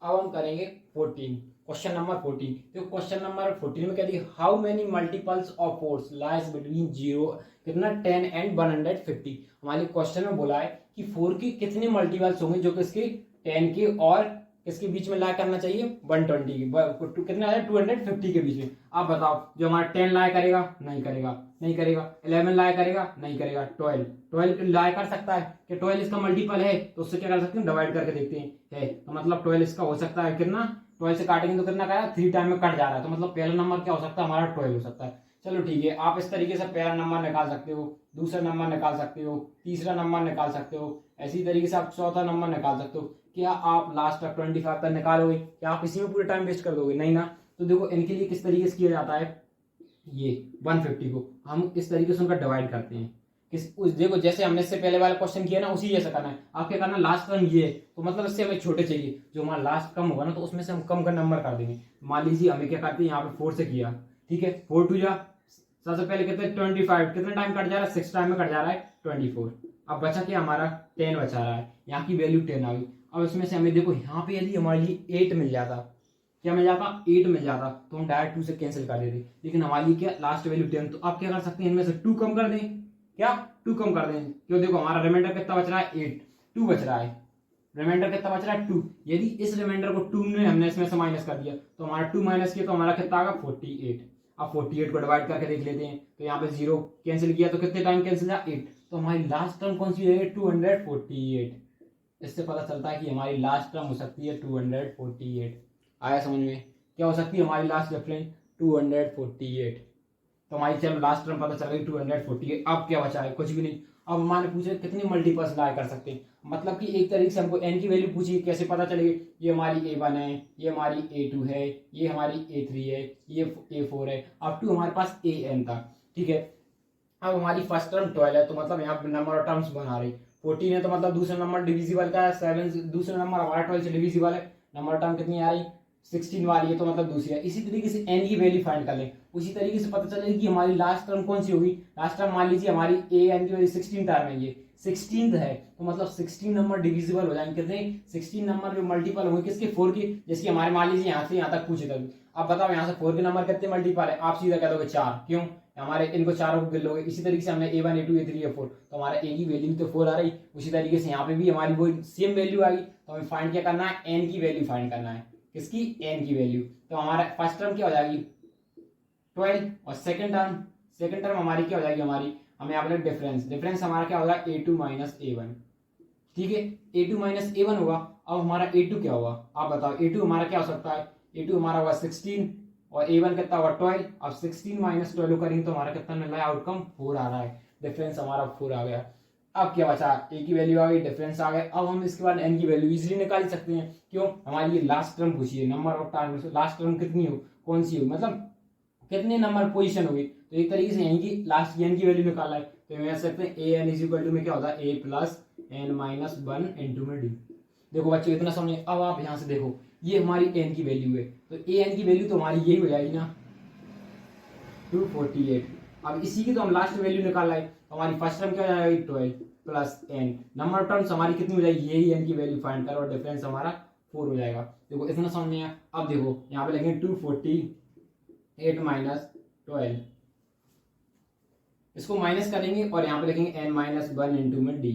A: अब हम करेंगे 14 क्वेश्चन नंबर 14। तो क्वेश्चन नंबर 14 में क्या दिया, how many multiples of 4 lies between 0 कितना 10 एंड 150। हमारे क्वेश्चन में बोला है कि 4 के कितने मल्टीपल्स होंगे जो कि इसके 10 के और किसके बीच में लाई करना चाहिए 120 के, कितना है 250 के बीच में। आप बताओ जो हमारा 10 लाई करेगा नहीं करेगा 11 लाई करेगा नहीं करेगा, 12 लाई कर सकता है कि 12 इसका मल्टीपल है तो उससे क्या कर सकते हैं डिवाइड करके देखते हैं है, तो मतलब 12 इसका हो सकता है कितना 12 से काटेंगे तो कितना करेगा 3 टाइम में कट जा रहा है, तो मतलब पहला नंबर क्या हो सकता है हमारा 12 हो सकता है। चलो ठीक है, आप इस तरीके से पहला नंबर निकाल सकते हो, दूसरा नंबर निकाल सकते हो, तीसरा नंबर निकाल सकते हो, ऐसी तरीके से आप चौथा नंबर निकाल सकते हो। क्या आप लास्ट तक 25 तक निकालोगे, क्या आप इसी में पूरे टाइम वेस्ट कर दोगे, नहीं ना। तो देखो इनके लिए किस तरीके से किया जाता है, ये 150 को हम इस तरीके से उनका डिवाइड करते हैं देखो जैसे हमने इससे पहले वाला क्वेश्चन किया ना उसी जैसा करना है। आप क्या करना लास्ट टर्म ये तो मतलब इससे हमें छोटे चाहिए, जो हमारा लास्ट कम होगा ना तो उसमें से हम कम का नंबर कर देंगे। मान लीजिए हमें क्या करते हैं यहाँ पे 4 से किया ठीक है, 4 2 जा, सबसे पहले कितने 25, कितना टाइम कट जा रहा है, 6 टाइम में कट जा रहा है 24। अब बचा क्या हमारा 10 बचा रहा है, यहाँ की वैल्यू 10 आ गई। अब इसमें से हमें देखो यहाँ पे यदि हमारे लिए 8 मिल जाता, क्या मिल जाता 8 मिल जाता, तो हम डायरेक्ट 2 से कैंसिल कर देते, लेकिन हमारे लिए क्या लास्ट वैल्यू 10। तो आप क्या कर सकते हैं, इनमें से 2 कम कर दें, क्या 2 कम कर दें, क्यों देखो हमारा रिमाइंडर कितना बच रहा है 8, 2 बच रहा है, रिमाइंडर कितना बच रहा है 2। यदि इस रिमाइंडर को 2 में हमने इसमें से माइनस कर दिया तो हमारा 2 माइनस किया तो हमारा कितना आएगा 48। अब 48 को डिवाइड करके देख लेते हैं, तो यहाँ पे 0 कैंसिल किया तो कितने टाइम कैंसिल हुआ 8, तो हमारी लास्ट टर्म कौन सी है 248। इससे पता चलता है कि हमारी लास्ट टर्म हो सकती है 248। आया समझ में, क्या हो सकती है हमारी लास्ट डिफरेंस 248। तो हमारी चलो लास्ट टर्म पता चल गई 248। अब क्या बचा है, कुछ भी नहीं। अब हमारे पूछे कितने मल्टीपल्स ला कर सकते हैं, मतलब कि एक तरीके से हमको n की वैल्यू पूछी, कैसे पता चलेगी, ये हमारी a1 है, ये हमारी a2 है, ये हमारी a3 है, ये a4 है, अप टू हमारे पास an था। ठीक है, अब हमारी फर्स्ट टर्म 12 है, तो मतलब यहाँ पे नंबर ऑफ टर्म्स बना रही 14 है, तो मतलब दूसरा नंबर डिविजिबल का है 7, दूसरा नंबर हमारा 12 से डिविजिबल है, नंबर टर्म कितनी आ रही 16 वाली है, तो मतलब दूसरी है। इसी तरीके से n की वैल्यू फाइंड कर लें, उसी तरीके से पता चलेगी कि हमारी लास्ट टर्म कौन सी होगी। लास्ट टर्म मान लीजिए हमारी an की वैल्यू 16 टर्म है, ये 16th है, तो मतलब 16 नंबर डिविजिबल हो जाएंगे कितने 16 नंबर जो मल्टीपल होंगे किसके 4 की, जैसे हमारे मान लीजिए यहाँ से यहाँ तक पूछे तक। अब बताओ यहाँ से 4 के नंबर कितने मल्टीपल है, आप सीधा कह दोगे 4, क्यों हमारे इनको चारों को गिन लोगे। इसी तरीके से हमने a1 a2 a3 a4, तो हमारा a की वैल्यू तो 4 आ रही, उसी तरीके से यहाँ पे भी हमारी वो सेम वैल्यू आई। तो हमें फाइंड क्या करना है, n की वैल्यू फाइंड करना है, किसकी n की वैल्यू। तो हमारा फर्स्ट टर्म क्या हो जाएगी 12, और सेकंड टर्म हमारी क्या हो जाएगी, हमारी हमें यहाँ पे डिफरेंस हमारा क्या होगा a2 माइनस a1। ठीक है, a2 माइनस a1 होगा। अब हमारा a2 क्या होगा, आप बताओ a2 हमारा क्या हो सकता है, a2 हमारा होगा 16 और a1 कितना होगा 12। अब 16 माइनस 12 करेंगे तो हमारा कितना मिल रहा है, आउटकम 4 आ रहा है, डिफरेंस हमारा 4 आ गया। अब क्या बचा, a की वैल्यू आ गई, डिफरेंस आ गया। अब हम इसके बाद n की वैल्यू इजीली निकाल सकते हैं, क्यों हमारी ये लास्ट टर्म पूछी है, number of term last term कितनी हो, कौन सी हो, मतलब कितने नंबर पोजीशन होगी। तो एक तरीके से यहीं की लास्ट n की वैल्यू निकाला है, तो हम कह सकते हैं a n is equal to में क्या होता है a plus n minus 1 into में d। देखो बच्चे इतना समझे। अब आप यहाँ से देखो ये हमारी n की वैल्यू है, तो a n की वैल्यू तो हमारी यही हो जाएगी ना 248। अब इसी की तो हम लास्ट वैल्यू निकाल रहे हैं, हमारी फर्स्ट टर्म क्या हो जाएगी 12 plus n, number of terms हमारी कितनी हो जाएगी, यही n की वैल्यू फाइंड करो और डिफरेंस हमारा 4 हो जाएगा। देखो इतना समझ में आया। अब देखो यहाँ पे लिखेंगे 248 माइनस 12, इसको माइनस करेंगे और यहाँ पे लिखेंगे n माइनस 1 इंटू में d।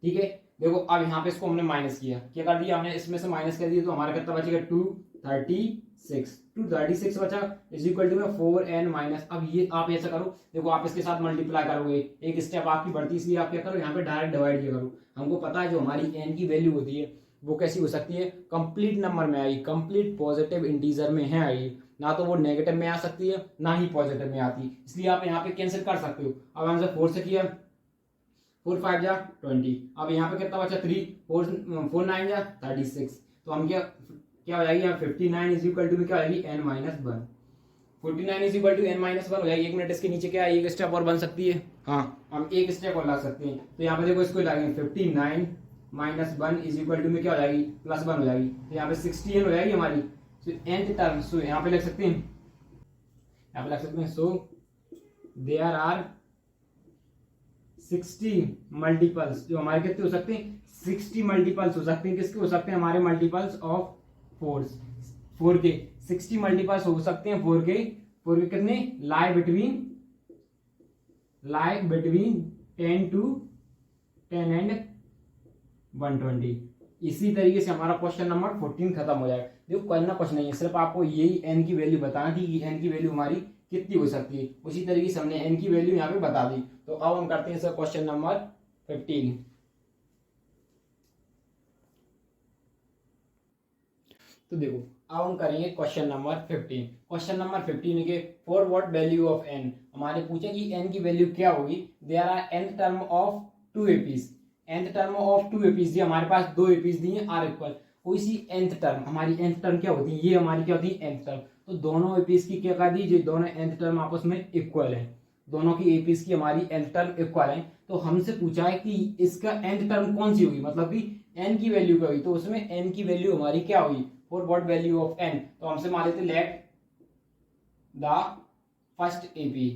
A: ठीक है, देखो अब यहाँ पे इसको हमने माइनस किया, क्या कर दिया हमने, इसमें से माइनस कर दिया, तो हमारा कितना बचेगा 236 बचा इज इक्वल टू में 4n माइनस। अब ये आप ऐसा करो, देखो आप इसके साथ मल्टीप्लाई करोगे, एक स्टेप आपकी बढ़ती, इसलिए आप क्या करो यहाँ पे डायरेक्ट डिवाइड किया करो। हमको पता है जो हमारी n की वैल्यू होती है वो कैसी हो सकती है, कंप्लीट नंबर में आई, कंप्लीट पॉजिटिव इंटीजर में है आई, ना तो वो नेगेटिव में आ सकती है ना ही पॉजिटिव में आती, इसलिए आप यहाँ पे कैंसिल कर सकते हो। अब हमसे 4 से किया, 4 5 जा 20, अब यहाँ पे कितना बचा 3, 4 9 जा 36, तो हम क्या हो जाएगी यहाँ 59 इज इक्वल टू में क्या हो जाएगी n minus 1। 49 is equal to n minus 1 हो जाएगी। 1 मिनट इसके नीचे क्या है, एक स्टेप और बन सकती है, हाँ हम एक स्टेप और ला सकते हैं। तो यहाँ पे देखो इसको लगेंगे 59 माइनस 1 इज इक्वल टू में क्या हो जाएगी प्लस 1 हो जाएगी, तो यहाँ पे 60n हो जाएगी हमारी। सो nth टर्म, सो यहाँ पे लिख सकते हैं, यहाँ पे लिख सकते हैं सो देयर आर 60 मल्टीपल्स, जो हमारे कितने हो सकते हैं 60 मल्टीपल्स हो सकते हैं, किसके हो सकते हैं हमारे मल्टीपल्स ऑफ 4 के 60 मल्टीपल्स हो सकते हैं 4 के कितने लाई बिटवीन 10 to 10 एंड 120। इसी तरीके से हमारा क्वेश्चन नंबर 14 खत्म हो जाएगा। देखो करना कुछ नहीं है, सिर्फ आपको यही n की वैल्यू बताना थी कि n की वैल्यू हमारी कितनी हो सकती है, उसी तरीके से हमने n की वैल्यू यहाँ पे बता दी। तो अब हम करते हैं सर क्वेश्चन नंबर 15। तो देखो अब हम करेंगे क्वेश्चन नंबर 15। क्वेश्चन नंबर 15 के for what value of n, हमारे पूछे कि n की वैल्यू क्या होगी। There are nth term of 2 APs, nth term of 2 APs दी, हमारे पास 2 एपीज दी हैं आर इक्वल, कोई सी nth टर्म, हमारी nth टर्म क्या होती है, ये हमारी क्या होती है nth टर्म। तो दोनों एपीज की क्या कर दी, जो दोनों nth टर्म आपस में इक्वल है, दोनों की एपीज की हमारी nth टर्म इक्वल है। तो हमसे पूछा है कि इसका nth टर्म कौन सी होगी, मतलब कि n की वैल्यू क्या होगी, तो उसमें n की वैल्यू हमारी क्या होगी for what value of n। तो हमसे मान लेते let the first AP,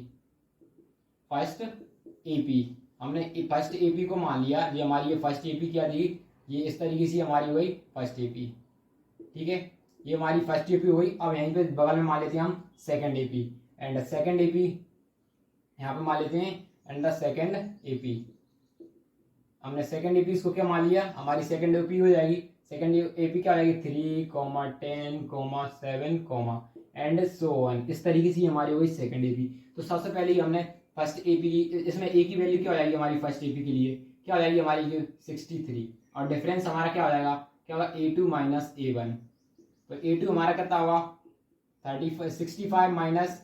A: first AP, हमने फर्स्ट एपी को मान लिया, ये हमारी ये फर्स्ट एपी क्या दी, ये इस तरीके से हमारी हुई फर्स्ट एपी, ठीक है, ये हमारी फर्स्ट एपी हुई। अब यहीं पे बगल में मान लेते हैं हम second AP, and second AP यहाँ पे मान लेते हैं, एंड द सेकंड एपी, हमने सेकंड एपी इसको क्या मान लिया, हमारी सेकंड एपी हो जाएगी, सेकंड एपी क्या हो जाएगी 3, 10, 7, एंड सो ऑन, इस तरीके से हमारी हुई सेकंड एपी। तो सबसे पहले ही हमने फर्स्ट एपी की, इसमें ए की वैल्यू क्या हो जाएगी हमारी फर्स्ट एपी के लिए, क्या हो जाएगी हमारी 63, और डिफरेंस हमारा क्या हो जाएगा, क्या होगा A2 माइनस A1, तो A2 हमारा कितना होगा 65 माइनस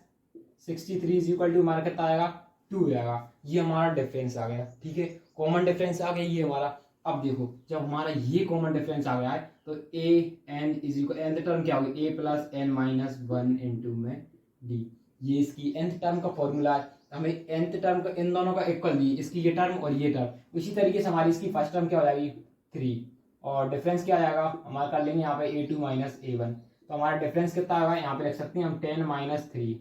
A: 63 इज इक्वल टू हमारा कितना आएगा 2 आएगा। ये हमारा डिफरेंस आ गया, ठीक है, कॉमन डिफरेंस आ गया ये हमारा। अब देखो जब हमारा ये कॉमन डिफरेंस आ गया है तो a N is equal, nth term क्या होगी a plus N minus 1 into में डी, ये इसकी nth टर्म का फॉर्मूला है। हमें nth टर्म का इन दोनों का इक्वल दी, इसकी ये टर्म और ये टर्म, उसी तरीके से हमारी इसकी फर्स्ट टर्म क्या हो जाएगी 3, और डिफरेंस क्या आ जाएगा हमारा, कर लेंगे यहाँ पे A2 माइनस A1, तो हमारा डिफरेंस कितना आएगा यहाँ पे लिख सकते हैं हम 10 माइनस 3,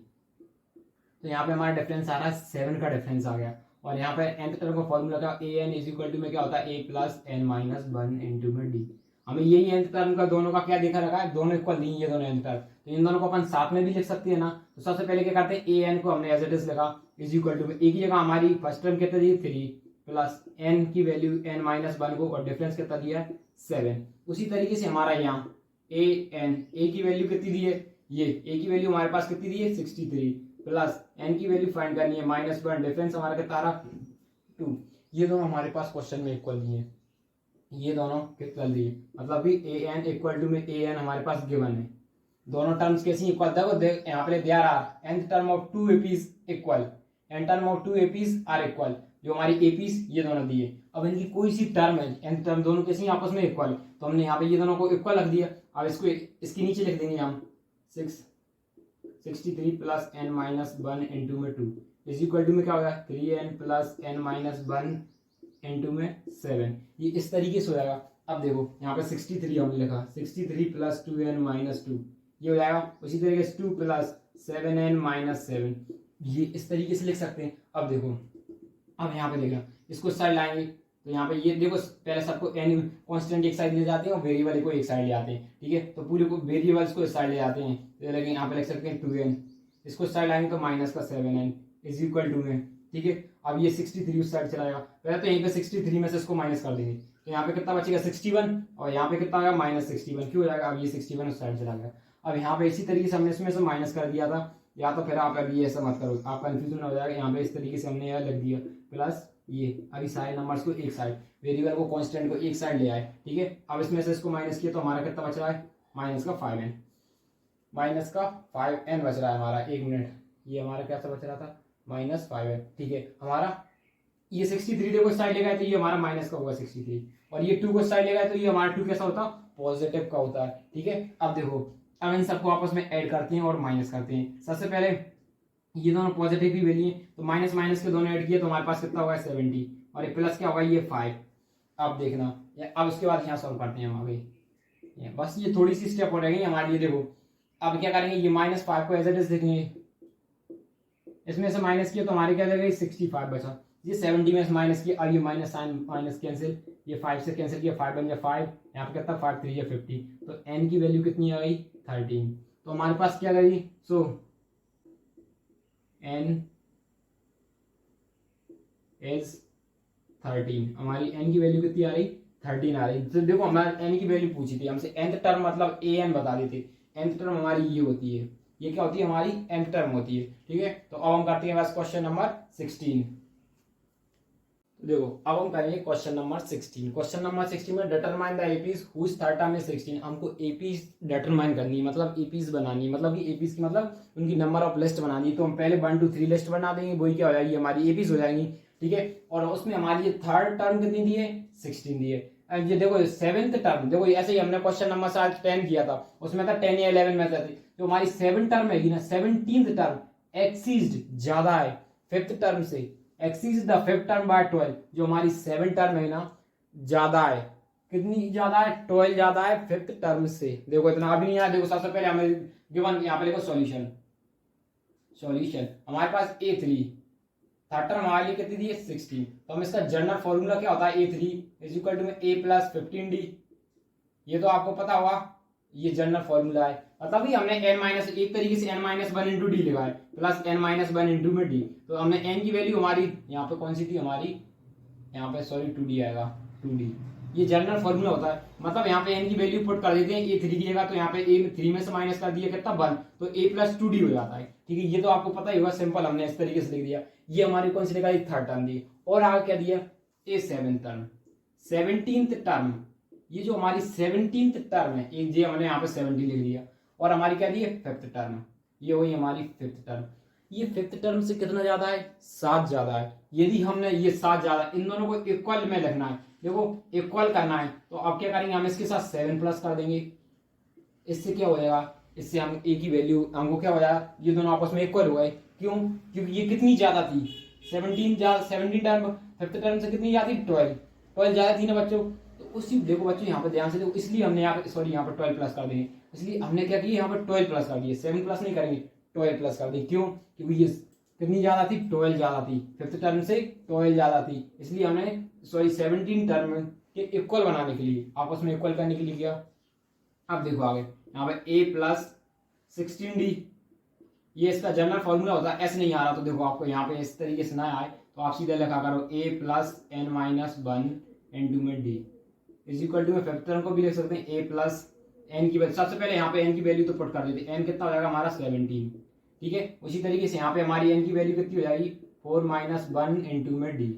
A: तो यहाँ पे हमारा डिफरेंस आ रहा है 7 का डिफरेंस आ गया। और यहाँ पे nth टर्म का फॉर्मूला क्या, A N is equal to में क्या होता है a plus N minus 1 into में डी। हमें यही nth टर्म का दोनों का क्या देखा रखा है, दोनों इक्वल नहीं है दोनों nth टर्म, तो इन दोनों को अपन साथ में भी लिख सकते हैं ना। तो सबसे पहले क्या करते हैं, ए एन को हमने एज इट इज लिखा इज इक्वल टू में, एक ही जगह हमारी फर्स्ट टर्म कितना दी 3 प्लस एन की वैल्यू एन माइनस 1 को, और डिफरेंस कितना दिया है 7। उसी तरीके से हमारा यहाँ ए एन, ए की वैल्यू कितनी दी है, ये ए की वैल्यू हमारे पास कितनी दी है 63 प्लस एन की वैल्यू फाइंड करनी है -1, डिफरेंस हमारा कितना आ रहा 2। ये दोनों हमारे पास क्वेश्चन में इक्वल दिए हैं, ये दोनों कितना दिए, मतलब भी ए एन इक्वल टू में ए एन हमारे पास गिवन है, दोनों टर्म्स कैसी इक्वल, देखो यहाँ पे there are nth term of 2 APs equal, n term of 2 APs are equal, जो हमारी एपीज ये दोनों दिए। अब इनकी कोई सी टर्म है nth टर्म दोनों कैसी आपस में इक्वल, तो हमने यहाँ पे ये दोनों को इक्वल रख दिया। अब इसको इसके नीचे लिख देंगे हम 63 प्लस एन माइनस 1 इंटू में 2 इज इक्वल टू में क्या होगा 3n plus N minus 1 into में 7, ये इस तरीके से हो जाएगा। अब देखो यहाँ पे 63 हमने लिखा, 63 प्लस 2n माइनस 2 ये हो जाएगा, उसी तरीके से 2 प्लस 7n माइनस 7, ये इस तरीके से लिख सकते हैं। अब देखो, अब यहाँ पे देखना, इसको साइड लाएंगे तो यहाँ पे ये देखो, पहले सबको एन कांस्टेंट एक साइड ले जाते हैं और वेरिएबल को एक साइड ले आते हैं, ठीक है, तो पूरे को वेरिएबल्स को इस साइड ले जाते हैं, तो लेकिन यहाँ पे लिख सकते हैं 2n, इसको साइड लाएंगे तो माइनस का 7n इज इक्वल टू में, ठीक है। अब ये 63 उस साइड चला जाएगा, पहले तो यहीं पे 63 में से इसको माइनस कर देंगे, तो यहाँ पे कितना बचेगा 61, और यहाँ पे कितना आएगा -61, क्यों हो जाएगा, अब ये 61 उस साइड चला गया। अब यहाँ पे इसी तरीके से हमने इसमें से माइनस कर दिया था, या तो फिर आप अभी ऐसा मत करो, आप कंफ्यूजन हो जाएगा, यहाँ पे इस तरीके से हमने यह लिख दिया प्लस ये, अभी सारे नंबर्स को एक साइड, वेरिएबल को कांस्टेंट को एक साइड ले आए, ठीक है। अब इसमें से इसको माइनस किया तो हमारा कितना बच रहा है माइनस का 5n बच रहा है हमारा, 1 मिनट, ये हमारा कैसा बच रहा था -5n, ठीक है। हमारा ये 63 को साइड ले गए तो ये हमारा माइनस का होगा 63, और ये 2 को साइड ले गए तो ये हमारा 2 कैसा होता पॉजिटिव का होता है, ठीक है। अब देखो, अब इन सबको आपस में ऐड करते हैं और माइनस करते हैं। सबसे पहले ये दोनों पॉजिटिव की वैल्यू है, तो माइनस माइनस के दोनों ऐड किए तो हमारे पास कितना होगा 70, और ये प्लस क्या होगा ये 5। अब देखना, अब उसके बाद यहाँ सॉल्व करते हैं हम आगे, बस ये थोड़ी सी स्टेप हो रहेगी हमारे लिए। देखो अब क्या करेंगे, ये -5 को एज इट इज देखेंगे, इसमें से माइनस किया तो हमारे क्या लगेगा 65 बचा, ये 70 में से माइनस किया, अब ये माइनस साइन माइनस कैंसिल, ये 5 से कैंसिल किया, 5 बन गया 5, यहाँ पे कितना 5 3 50, तो n की वैल्यू कितनी आ गई 13, तो हमारे पास क्या गई, सो n इज 13, हमारी n की वैल्यू कितनी आ रही 13 आ रही। तो देखो हमारे n की वैल्यू पूछी थी हमसे, nth टर्म मतलब an बता देते, nth टर्म हमारी ये होती है, ये क्या होती है हमारी nth टर्म होती है, ठीक है। तो अब हम करते हैं बस क्वेश्चन नंबर 16। देखो अब हम करेंगे क्वेश्चन नंबर 16। क्वेश्चन नंबर 16 में determine the APs whose third term is 16, हमको एपीज डिटरमाइन करनी है, मतलब एपीज बनानी, मतलब कि एपीज की मतलब उनकी नंबर ऑफ लिस्ट बनानी है। तो हम पहले 1 2 3 लिस्ट बना देंगे, वही क्या हो जाएगी हमारी एपीज हो जाएंगी, ठीक है। और उसमें हमारी थर्ड टर्म कितनी दी है 16 दी है। अब ये देखो 7th टर्म, देखो ऐसे ही हमने क्वेश्चन नंबर 10 किया था, उसमें था 10 या 11 में से, जो हमारी 7 टर्म है ना, 17th टर्म एक्सीड ज्यादा है 5th टर्म से, axes the 5th term by 12, जो हमारी 7 टर्म है ना ज्यादा है, कितनी ज्यादा है 12 ज्यादा है 5th टर्म से। देखो इतना अभी नहीं आया, देखो सबसे पहले हमें गिवन यहाँ पे देखो सॉल्यूशन, सॉल्यूशन हमारे पास A3 थर्ड टर्म हमारे लिए कितनी दी है 16। तो हम इसका जनरल फॉर्मूला क्या होता है A3 इज इक्वल टू में A प्लस 15D। ये तो आपको पता होगा, ये जनरल फॉर्मूला है। मतलब ही हमने n माइनस एक तरीके से n minus one into D लिखा है plus n minus one into में डी। तो हमने n की वैल्यू हमारी यहाँ पे कौन सी थी हमारी, यहाँ पे सॉरी 2D आएगा 2D। ये जनरल फॉर्मूला होता है, मतलब यहाँ पे n की वैल्यू पुट कर देते हैं A3 की जगह, तो यहाँ पे A3 में से माइनस कर दिया कितना 1, तो A प्लस 2D हो जाता है। ठीक है, ये तो आपको पता ही होगा, सिंपल हमने इस तरीके से लिख दिया। ये हमारी कौन सी निकाली थर्ड टर्म दी, और आगे क्या दिया A7 टर्म 17th टर्म। ये जो हमारी 17th टर्म है, एक जे हमने यहाँ पे 70 लिख दिया, और हमारी क्या दी है फिफ्थ टर्म, ये हुई हमारी फिफ्थ टर्म। ये फिफ्थ टर्म से कितना ज्यादा है 7 ज्यादा है। यदि हमने ये 7 ज्यादा, इन दोनों को इक्वल में लिखना है, देखो इक्वल करना है, तो अब क्या करेंगे हम इसके साथ 7 प्लस कर देंगे। इससे क्या हो जाएगा, इससे हम ए की वैल्यू हमको क्या हो जाएगा, ये दोनों आपस में इक्वल हो गए। क्यों, क्योंकि ये कितनी ज्यादा थी 17 टर्म, फिफ्थ टर्म से कितनी ज्यादा थी 12 ज्यादा थी ना बच्चों। तो उसी देखो बच्चों यहाँ पे ध्यान से देखो, इसलिए हमने यहाँ पे सॉरी यहाँ पे 12 प्लस कर देंगे, इसलिए हमने क्या किया यहाँ पे 12 प्लस कर दिए, 7 प्लस नहीं करेंगे 12 प्लस कर देंगे। क्यों, क्योंकि ये कितनी ज्यादा थी 12 ज्यादा थी, फिफ्थ टर्म से 12 ज्यादा थी, इसलिए हमने सॉरी 17 टर्म के इक्वल बनाने के लिए, आपस में इक्वल करने के लिए किया। अब देखो आगे यहाँ पे a प्लस 16D, ये इसका जनरल फॉर्मूला होता है, एस नहीं आ रहा तो देखो आपको यहाँ पे इस तरीके से ना आए तो आप सीधे लिखा करो a plus n minus one into में d इज इक्वल टू में फिफ्थ टर्म को भी लिख सकते हैं a प्लस n की वैल्यू, सबसे पहले यहाँ पे n की वैल्यू तो पुट कर देते हैं, n कितना हो जाएगा हमारा 17। ठीक है, उसी तरीके से यहाँ पे हमारी n की वैल्यू कितनी हो जाएगी 4 माइनस वन इंटू में d,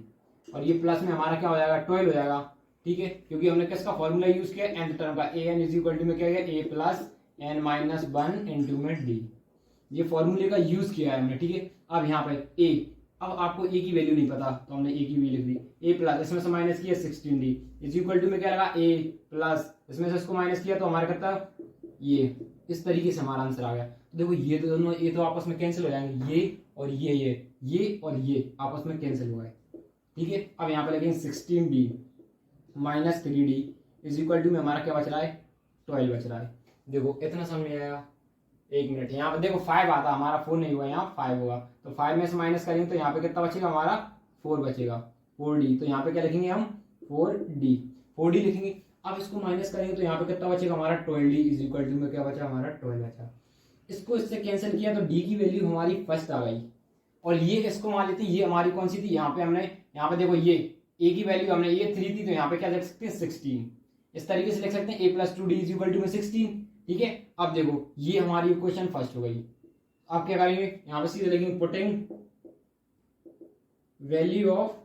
A: और ये प्लस में हमारा क्या हो जाएगा 12 हो जाएगा। ठीक है, क्योंकि हमने किसका फॉर्मूला यूज किया nth टर्म का, an इज इक्वल टू में क्या है a plus n minus one into में d, ये फॉर्मूले का यूज किया है हमने। ठीक है, अब यहाँ पे a, अब आपको a की वैल्यू नहीं पता तो हमने a की वैल्यू लिख दी, a प्लस इसमें से माइनस किया 16D इज इक्वल टू में क्या लगा a प्लस इसमें से इसको माइनस किया तो हमारा करता ये, इस तरीके से हमारा आंसर आ गया। तो देखो ये तो दोनों ये तो आपस में कैंसिल हो जाएंगे, ये और ये और ये आपस में कैंसिल हो गए। ठीक है, अब यहाँ पे लगेंगे 16D minus 3D is equal to में हमारा क्या बच रहा है 12 बच रहा है। देखो इतना समझ में आएगा, एक मिनट, यहाँ पे देखो 5 आता हमारा 4 नहीं हुआ, यहाँ 5 होगा, तो 5 में से माइनस करेंगे तो यहाँ पे कितना बचेगा हमारा 4 बचेगा 4D, तो यहाँ पे क्या लिखेंगे हम 4D लिखेंगे। अब इसको माइनस करेंगे तो यहाँ पे कितना बचेगा हमारा 12D इज इक्वल टू में क्या बचा हमारा 12 बचा। इसको इससे कैंसिल किया तो D की वैल्यू हमारी फर्स्ट आ गई, और ये इसको मान लेते ये हमारी कौन सी थी, यहाँ पे हमने यहाँ पे देखो ये a की वैल्यू हमने ये 3 थी, तो यहाँ पे क्या लिख सकते हैं 16, इस तरीके से लिख सकते हैं a plus 2D is equal to में 16। ठीक है, अब देखो ये हमारी इक्वेशन फर्स्ट हो गई। अब क्या करेंगे यहाँ पे सीधे लिखेंगे putting value of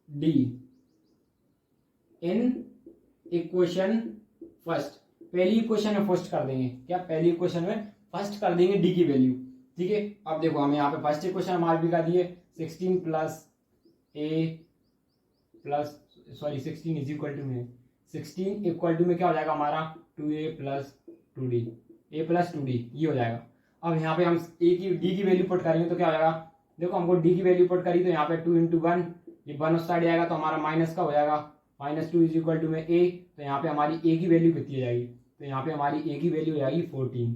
A: d in equation first, पहली इक्वेशन में फर्स्ट कर देंगे, क्या पहली इक्वेशन में फर्स्ट कर देंगे d की वैल्यू। ठीक है, अब देखो हमें यहाँ पे फर्स्ट इक्वेशन हमारे भी कर दिए 16 plus a plus sorry 16 is equal to में 16 इक्वल टू में क्या हो जाएगा हमारा 2a plus 2d, a plus 2d ये हो जाएगा। अब यहाँ पे हम a की d की वैल्यू पुट करेंगे तो क्या हो जाएगा, देखो हमको d की वैल्यू पुट करी तो यहाँ पे 2 इंटू वन, ये 1 उस साइड आएगा तो हमारा माइनस का हो जाएगा -2 इज इक्वल टू में a, तो यहाँ पे हमारी a की वैल्यू कितनी हो जाएगी, तो यहाँ पे हमारी a की वैल्यू हो जाएगी 14,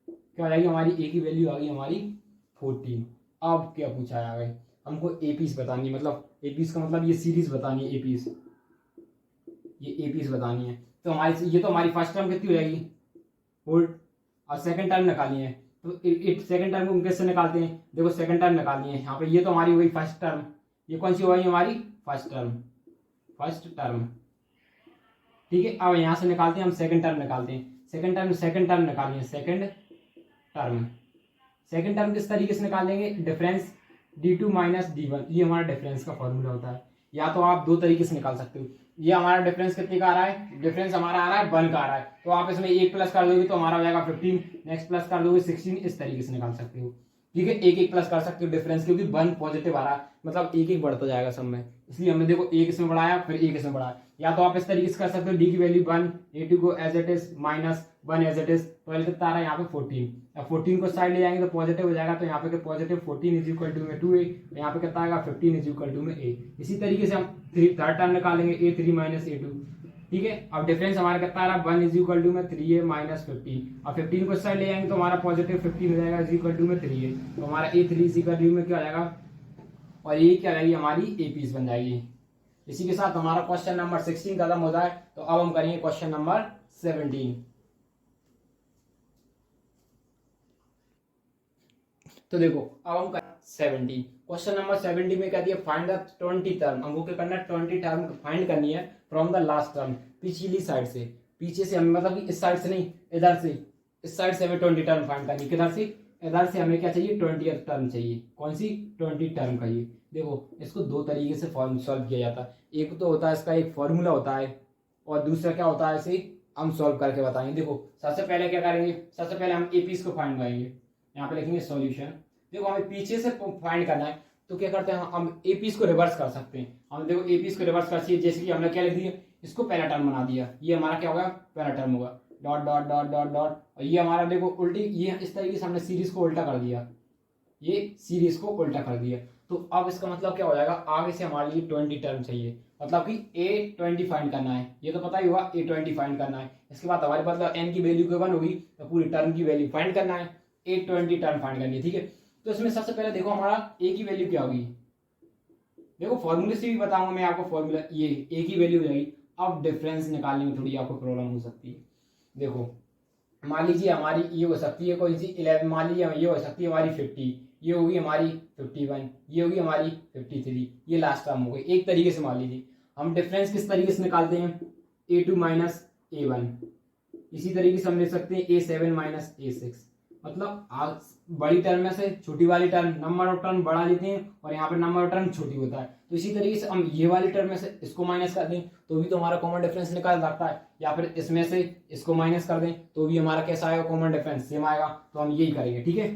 A: क्या हो जाएगी हमारी a की वैल्यू आ गई हमारी 14। अब क्या पूछा है हमको एपीस बतानी है, मतलब एपीस का मतलब ये सीरीज बतानी है, एपीस ये एपीस बतानी है। तो हमारी ये तो हमारी फर्स्ट टर्म कितनी हो जाएगी 4, और सेकंड टर्म निकालनी है, तो सेकंड टर्म को कैसे निकालते हैं, देखो सेकंड टर्म निकालनी है यहाँ पे, ये तो हमारी हो गई फर्स्ट टर्म, ये कौन सी हो गई हमारी फर्स्ट टर्म। ठीक है, अब यहाँ से निकालते हैं हम सेकंड टर्म निकालते हैं, सेकंड टर्म निकालनी है, सेकंड टर्म किस तरीके से निकाल देंगे, डिफरेंस d2 माइनस d1, ये हमारा डिफरेंस का फॉर्मूला होता है। या तो आप दो तरीके से निकाल सकते हो, ये हमारा डिफरेंस कितने का आ रहा है, डिफरेंस हमारा आ रहा है 1 का आ रहा है, तो आप इसमें 1 प्लस कर दोगे तो हमारा हो जाएगा 15, नेक्स्ट प्लस कर दोगे 16, इस तरीके से निकाल सकते हो। ठीक है, एक प्लस कर सकते हो डिफरेंस, क्योंकि 1 पॉजिटिव आ रहा है, मतलब एक बढ़ता जाएगा सब में, इसलिए हमने देखो एक इसमें बढ़ाया फिर एक इसमें बढ़ाया। या तो आप इस तरीके से कर सकते हो, d की वैल्यू 1, a2 को as it is minus 1 as it is, तो कितना आ रहा है यहाँ पे 14, अब 14 को साइड ले जाएंगे तो पॉजिटिव हो जाएगा, तो यहाँ पे पॉजिटिव 14 इज इक्वल टू में 2a, तो यहाँ पे कितना आएगा 15 इज इक्वल टू में a। इसी तरीके से हम थर्ड टर्म निकालेंगे a3 माइनस a2, ठीक है। अब डिफरेंस हमारा कितना आ रहा है, 1 इज इक्वल टू में 3a माइनस 15। अब 15 को इस साइड ले जाएंगे तो हमारा पॉजिटिव 15 हो जाएगा इज इक्वल टू में 3a, तो हमारा a3 इज इक्वल टू में क्या हो जाएगा, और ये क्या रहेगी हमारी a पीस बन जाएगी। इसी के साथ हमारा क्वेश्चन नंबर 16 खत्म होता है। तो अब हम करेंगे क्वेश्चन नंबर 17। तो देखो अब हम 70 क्वेश्चन नंबर 70 में कहती है फाइंड द 20 टर्म। हमको क्या करना है, 20 टर्म फाइंड करनी है फ्रॉम द लास्ट टर्म, पिछली साइड से। पीछे से हमें मतलब कि इस साइड से नहीं, इधर से, इस साइड से हमें 20 टर्म फाइंड करनी है। किधर से, इधर से हमें क्या चाहिए, 20th टर्म चाहिए। कौन सी, 20 टर्म का। ये देखो इसको दो तरीके से सॉल्व किया जाता है। एक तो होता है इसका एक फॉर्मूला होता है, और दूसरा क्या होता है इसे हम सॉल्व करके बताएंगे। देखो सबसे पहले क्या करेंगे, सबसे पहले हम एपीस को फाइंड करेंगे। यहाँ पे लिखेंगे सॉल्यूशन। देखो हमें पीछे से फाइंड करना है तो क्या करते हैं, हम एपीस को रिवर्स कर सकते हैं। हम देखो एपीस को रिवर्स कर सकते हैं, जैसे कि हमने क्या लिख दिया, इसको पहला टर्म बना दिया, ये हमारा क्या होगा, पहला टर्म होगा, dot dot dot dot dot, और ये हमारा देखो उल्टी, ये इस तरीके से हमने सीरीज को उल्टा कर दिया, ये सीरीज को उल्टा कर दिया। तो अब इसका मतलब क्या हो जाएगा, आगे से हमारे लिए 20 टर्म चाहिए, मतलब कि A20 फाइंड करना है। ये तो पता ही होगा A20 फाइंड करना है। इसके बाद हमारे पास n की वैल्यू के 1 होगी तो पूरी टर्म की वैल्यू फाइंड करना है, A20 टर्म फाइंड करनी है। ठीक है, तो इसमें सबसे पहले देखो हमारा a की वैल्यू क्या होगी, देखो फॉर्मूले से भी बताऊंगा मैं आपको फॉर्मूला, ये a की वैल्यू हो जाएगी। अब डिफरेंस निकालने में थोड़ी आपको प्रॉब्लम हो सकती है। देखो मान लीजिए हमारी ये हो सकती है कोई सी 11, मान लीजिए ये हो सकती है हमारी 50, ये होगी हमारी 51, ये होगी हमारी 53, ये लास्ट टर्म हो गई। एक तरीके से मान लीजिए हम डिफरेंस किस तरीके से निकालते हैं, A2 माइनस A1। इसी तरीके से हम ले सकते हैं A7 माइनस A6। मतलब बड़ी टर्म में से छोटी वाली टर्म, नंबर ऑफ टर्म बड़ा लेते हैं और यहाँ पे नंबर ऑफ टर्म छोटी होता है। तो इसी तरीके से हम ये वाली टर्म में से इसको माइनस कर दें तो भी तो हमारा कॉमन डिफरेंस निकाल सकता है, या फिर इसमें से इसको माइनस कर दें तो भी हमारा कैसा आएगा, कॉमन डिफरेंस सेम आएगा। तो हम यही करेंगे। ठीक है,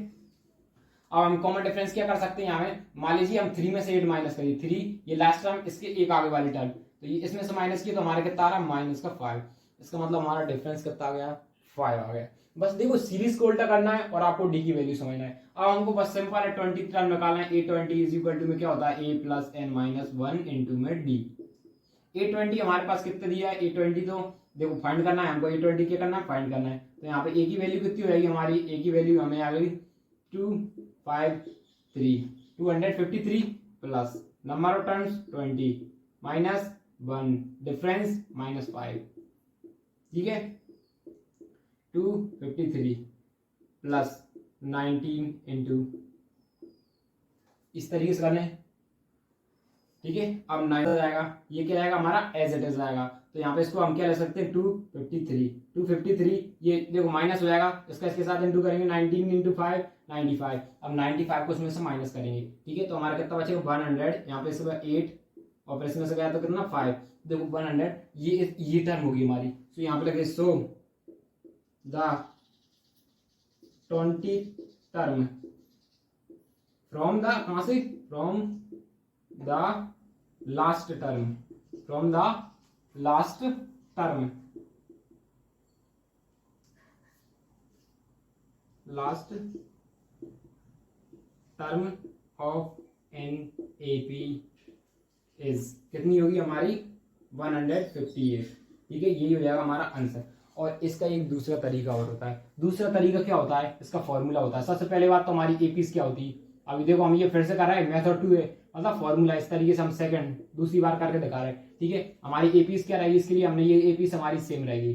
A: अब हम कॉमन डिफरेंस क्या कर सकते हैं, यहाँ में मान लीजिए हम 3 में से 8 माइनस करिए, 3 ये लास्ट टर्म, इसके एक आगे वाली टर्म, तो ये इसमें से माइनस किया तो हमारा कितना आ रहा है, माइनस का 5। इसका मतलब हमारा डिफरेंस कितना आ गया, 5 आ गया। बस देखो सीरीज को उल्टा करना है और आपको डी की वैल्यू समझना है। अब हमको बस सिंपल है 20 टर्म निकालना है। A20 इज इक्वल टू में क्या होता है, a plus n minus 1 into में डी। A20 हमारे पास कितना दिया है, A20 तो देखो फाइंड करना है हमको, A20 क्या करना है, फाइंड करना है। तो यहाँ पे a की वैल्यू कितनी हो जाएगी हमारी, a की वैल्यू हमें आ गई 253 plus number of terms 20 minus 1 difference minus 5। ठीक है, 253 प्लस 19 इंटू, इस तरीके से करने। ठीक है, अब 9 हो जाएगा, ये क्या आएगा हमारा एज इट इज आएगा। तो यहाँ पे इसको हम क्या ले सकते हैं, 253 ये देखो माइनस हो जाएगा, इसका इसके साथ इंटू करेंगे, 19 इंटू 5 95। अब 95 को इसमें से माइनस करेंगे। ठीक है, तो हमारा कितना बचेगा 100, यहाँ पे इसके 8 और फिर इसमें से गया तो कितना 5, देखो 100, ये टर्म होगी हमारी। तो यहाँ पे लगे so the 20 term from the, कहां से, from the last term, from the last term, last term of NAP is कितनी होगी हमारी 158। ठीक है, यही हो जाएगा हमारा आंसर। और इसका एक दूसरा तरीका और होता है। दूसरा तरीका क्या होता है, इसका फॉर्मूला होता है। सबसे पहले बात तो हमारी एपीस क्या होती है, अभी देखो हम ये फिर से कर रहे हैं, मेथड 2 है, मतलब फॉर्मूला। इस तरीके से हम सेकंड दूसरी बार करके दिखा रहे हैं। ठीक है, हमारी एपीस क्या रहेगी, इसके लिए हमने ये एपीस हमारी सेम रहेगी।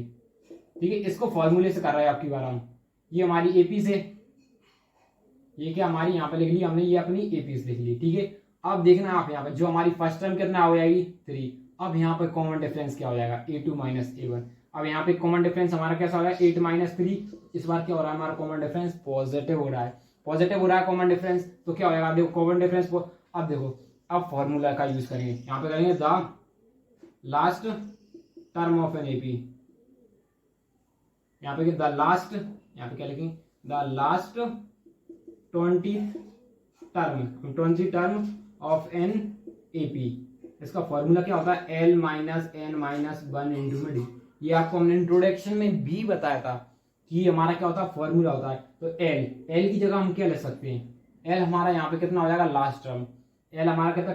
A: ठीक है, इसको फॉर्मूले से कर रहे हैं आपकी बार हम, ये हमारी एपीस है, ये क्या हमारी यहाँ पे लिख ली हमने, ये अपनी एपीस लिख ली। ठीक है, अब देखना आप यहाँ पे जो हमारी फर्स्ट टर्म कितना हो जाएगी 3। अब यहाँ पे कॉमन डिफरेंस क्या हो जाएगा, A2 माइनस A1। अब यहाँ पे कॉमन डिफरेंस हमारा कैसा हो रहा है, 8 माइनस 3। इस बार क्या हो रहा है, हमारा कॉमन डिफरेंस पॉजिटिव हो रहा है, पॉजिटिव हो रहा है कॉमन डिफरेंस। तो क्या हो जाएगा, देखो कॉमन डिफरेंस को, अब देखो अब फॉर्मूला का यूज करेंगे, यहाँ पे करेंगे the last term of an AP, यहाँ पे द लास्ट, यहाँ पे क्या लिखेंगे, the last 20 term of an AP. इसका फॉर्मूला क्या होता है, L minus n minus 1 into में डी। ये आपको हमने इंट्रोडक्शन में भी बताया था कि हमारा क्या होता है, फॉर्मूला होता है। तो L की जगह हम क्या ले सकते हैं, L हमारा यहाँ पे कितना हो जाएगा, लास्ट टर्म, L हमारा कितना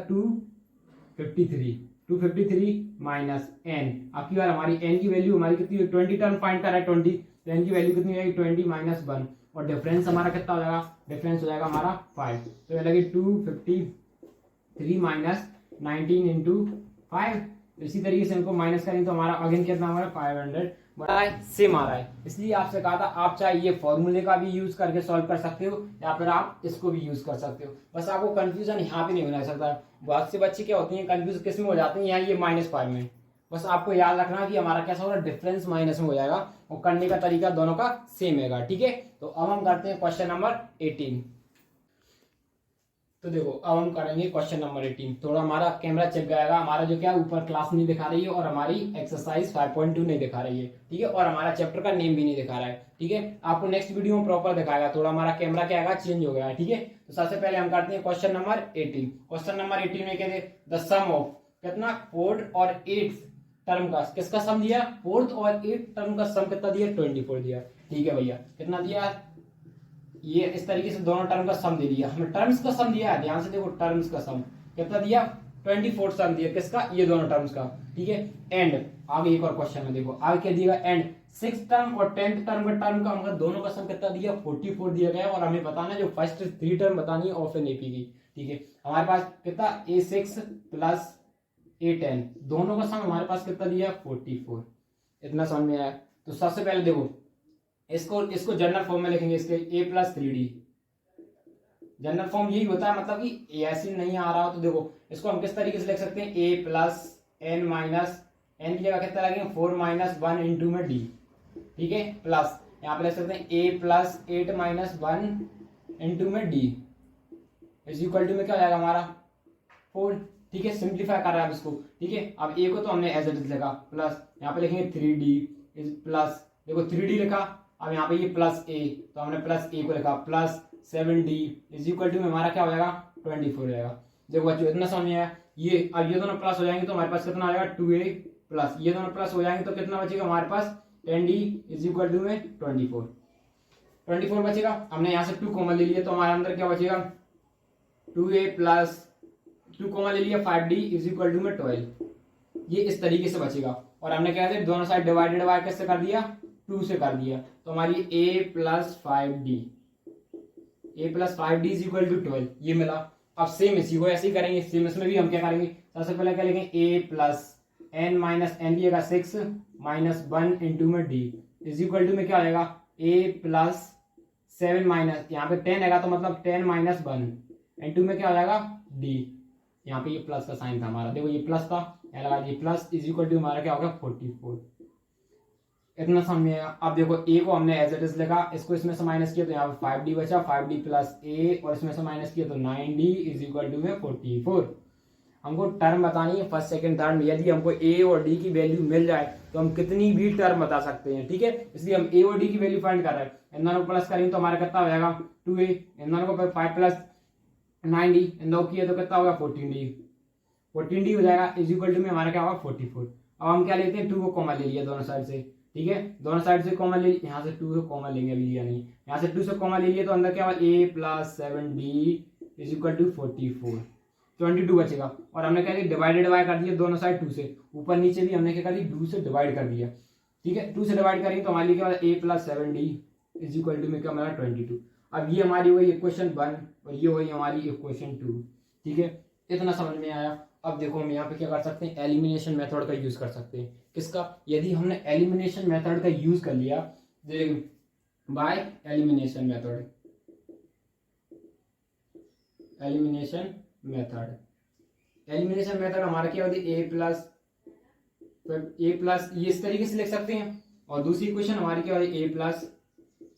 A: 253 253 माइनस एन। आपकी बार हमारी एन की वैल्यू हमारी कितनी है 20 टर्म फाइंड कर रहा है 20, तो एन की वैल्यू कितनी आएगी 20 माइनस 1 और डिफरेंस हमारा कितना हो जाएगा, डिफरेंस हो जाएगा हमारा 5। तो ये लगे 253 माइनस 19 इंटू 5। इसी तरीके से इनको माइनस करेंगे तो हमारा अगेन कितना हमारा 500 बड़ा है, सेम आ रहा है। इसलिए आपसे कहा था आप चाहे ये फॉर्मूले का भी यूज करके सॉल्व कर सकते हो या फिर आप इसको भी यूज कर सकते हो। बस आपको कंफ्यूजन यहाँ पे नहीं होना सकता। बहुत से बच्चे क्या होते हैं कंफ्यूज किस में हो जाते हैं, यहाँ ये -5 में। बस आपको याद रखना कि हमारा कैसा होगा, डिफरेंस माइनस में हो जाएगा और करने का तरीका दोनों का सेम है। ठीक है, तो अब हम करते हैं क्वेश्चन नंबर 18। तो देखो अब हम करेंगे क्वेश्चन नंबर 18। थोड़ा हमारा कैमरा चिप जाएगा, हमारा जो क्या ऊपर क्लास नहीं दिखा रही है और हमारी एक्सरसाइज 5.2 नहीं दिखा रही है। ठीक है, और हमारा चैप्टर का नेम भी नहीं दिखा रहा है। ठीक है, आपको नेक्स्ट वीडियो में प्रॉपर दिखाएगा। थोड़ा हमारा कैमरा क्या आएगा, चेंज हो गया है। ठीक है, तो सबसे पहले हम करते हैं क्वेश्चन नंबर 18। क्वेश्चन नंबर 18 में कहते द सम ऑफ कितना 4th और 8th टर्म का, किसका सम दिया, 4th और 8th टर्म का सम कितना दिया, 24 दिया। ठीक है भैया, कितना दिया, ये इस तरीके से दोनों टर्म का सम दे दिया। हमें टर्म्स का सम दिया है, ध्यान से देखो, टर्म्स का सम कितना दिया, 24 सम दिया, किसका, ये दोनों टर्म्स का। ठीक है, एंड आगे एक और क्वेश्चन में देखो आगे क्या दिया, एंड 6th टर्म और 10th टर्म का हमका दोनों का सम कितना दिया, 44 दिया गया। और हमें बताना जो फर्स्ट 3 टर्म बतानी है ऑफ एन एपी की। ठीक है, हमारे पास कितना a6 प्लस a10 दोनों का सम हमारे पास कितना दिया, 44। इतना समझ में आया। तो सबसे पहले देखो इसको जनरल फॉर्म में लिखेंगे, इसके a+3d। जनरल फॉर्म यही होता है, मतलब कि ऐसे नहीं आ रहा हो तो देखो इसको हम किस तरीके से लिख सकते हैं, a plus N minus N की जगह कितना लगेंगे 4 माइनस 1 इंटू में d। ठीक है, प्लस यहाँ पे लिख सकते हैं a प्लस 8 माइनस 1 इंटू में d इज इक्वल टू में क्या हो जाएगा हमारा 4। ठीक है, सिंप्लीफाई कर रहा है अब इसको। ठीक है, अब a को तो हमने एज इट इज लिखा, प्लस यहाँ पे लिखेंगे 3d इज प्लस, देखो 3d लिखा, अब यहाँ पे ये प्लस a तो हमने प्लस a को लिखा, plus 7d is equal to में हमारा क्या हो जाएगा 24 हो जाएगा। देखो बच्चों इतना समझ में आया। ये अब ये दोनों प्लस हो जाएंगे तो हमारे पास कितना आ जाएगा 2a प्लस ये दोनों प्लस हो जाएंगे तो कितना बचेगा हमारे पास 10d इज इक्वल टू में 24 बचेगा। हमने यहाँ से 2 कॉमन ले लिया तो हमारे अंदर क्या बचेगा 2a प्लस 2 कॉमन ले लिया 5d इज इक्वल टू में 12। ये इस तरीके से बचेगा। और हमने क्या कहते दोनों साइड डिवाइडेड बाय किससे कर दिया 2 से कर दिया, तो हमारी a plus 5d is equal to 12 ये मिला। अब सेम इसी को ऐसे ही करेंगे, सेम इसमें भी हम क्या करेंगे, सबसे पहले क्या लिखेंगे a plus N minus n दिएगा 6 माइनस 1 इंटू में d इज इक्वल टू में क्या हो जाएगा a प्लस 7 माइनस यहाँ पे 10 है तो मतलब 10 माइनस 1 इंटू में क्या हो जाएगा d। यहाँ पे ये प्लस का साइन था हमारा, देखो ये प्लस था, यहाँ लगा ये प्लस इज इक्वल टू हमारा क्या होगा 44। इतना समझ में आया। अब देखो a को हमने एज इट इज लिखा, इसको इसमें से माइनस किया तो यहाँ पे 5d बचा, 5d प्लस a और इसमें से माइनस किया तो 9d इज इक्वल टू में 44। हमको टर्म बतानी है फर्स्ट सेकंड थर्ड में। यदि हमको a और d की वैल्यू मिल जाए तो हम कितनी भी टर्म बता सकते हैं। ठीक है, इसलिए हम a और d की वैल्यू फाइंड कर रहे हैं। इन दोनों को प्लस करेंगे तो हमारा कितना हो जाएगा 2a, इन दोनों को 5 प्लस 9d इन दो किया तो कितना होगा 14d हो जाएगा इज इक्वल टू में हमारा क्या होगा 44। अब हम क्या लेते हैं 2 को कॉमन ले लिया दोनों साइड से। ठीक है, दोनों साइड से कॉमन ले, यहाँ से 2 से कॉमन लेंगे, अभी लिया नहीं, यहाँ से 2 से कॉमन ले लिया तो अंदर क्या होगा a plus 7d is equal to 44, 22 बचेगा। और हमने क्या किया डिवाइडेड बाय कर दिया दोनों साइड 2 से, ऊपर नीचे भी हमने क्या कर दिया 2 से डिवाइड कर दिया। ठीक है, 2 से डिवाइड करेंगे तो हमारे लिए क्या होगा a plus 7d is equal to में क्या हमारा 22। अब ये हमारी हुई इक्वेशन 1 और ये हुई हमारी इक्वेशन 2। ठीक है, इतना समझ में आया। अब देखो हम यहाँ पे क्या कर सकते हैं, एलिमिनेशन मेथड का यूज कर सकते हैं। किसका, यदि हमने एलिमिनेशन मेथड का यूज कर लिया by elimination method, elimination method हमारा क्या होती है a प्लस ये इस तरीके से लिख सकते हैं। और दूसरी इक्वेशन हमारी क्या होती है a plus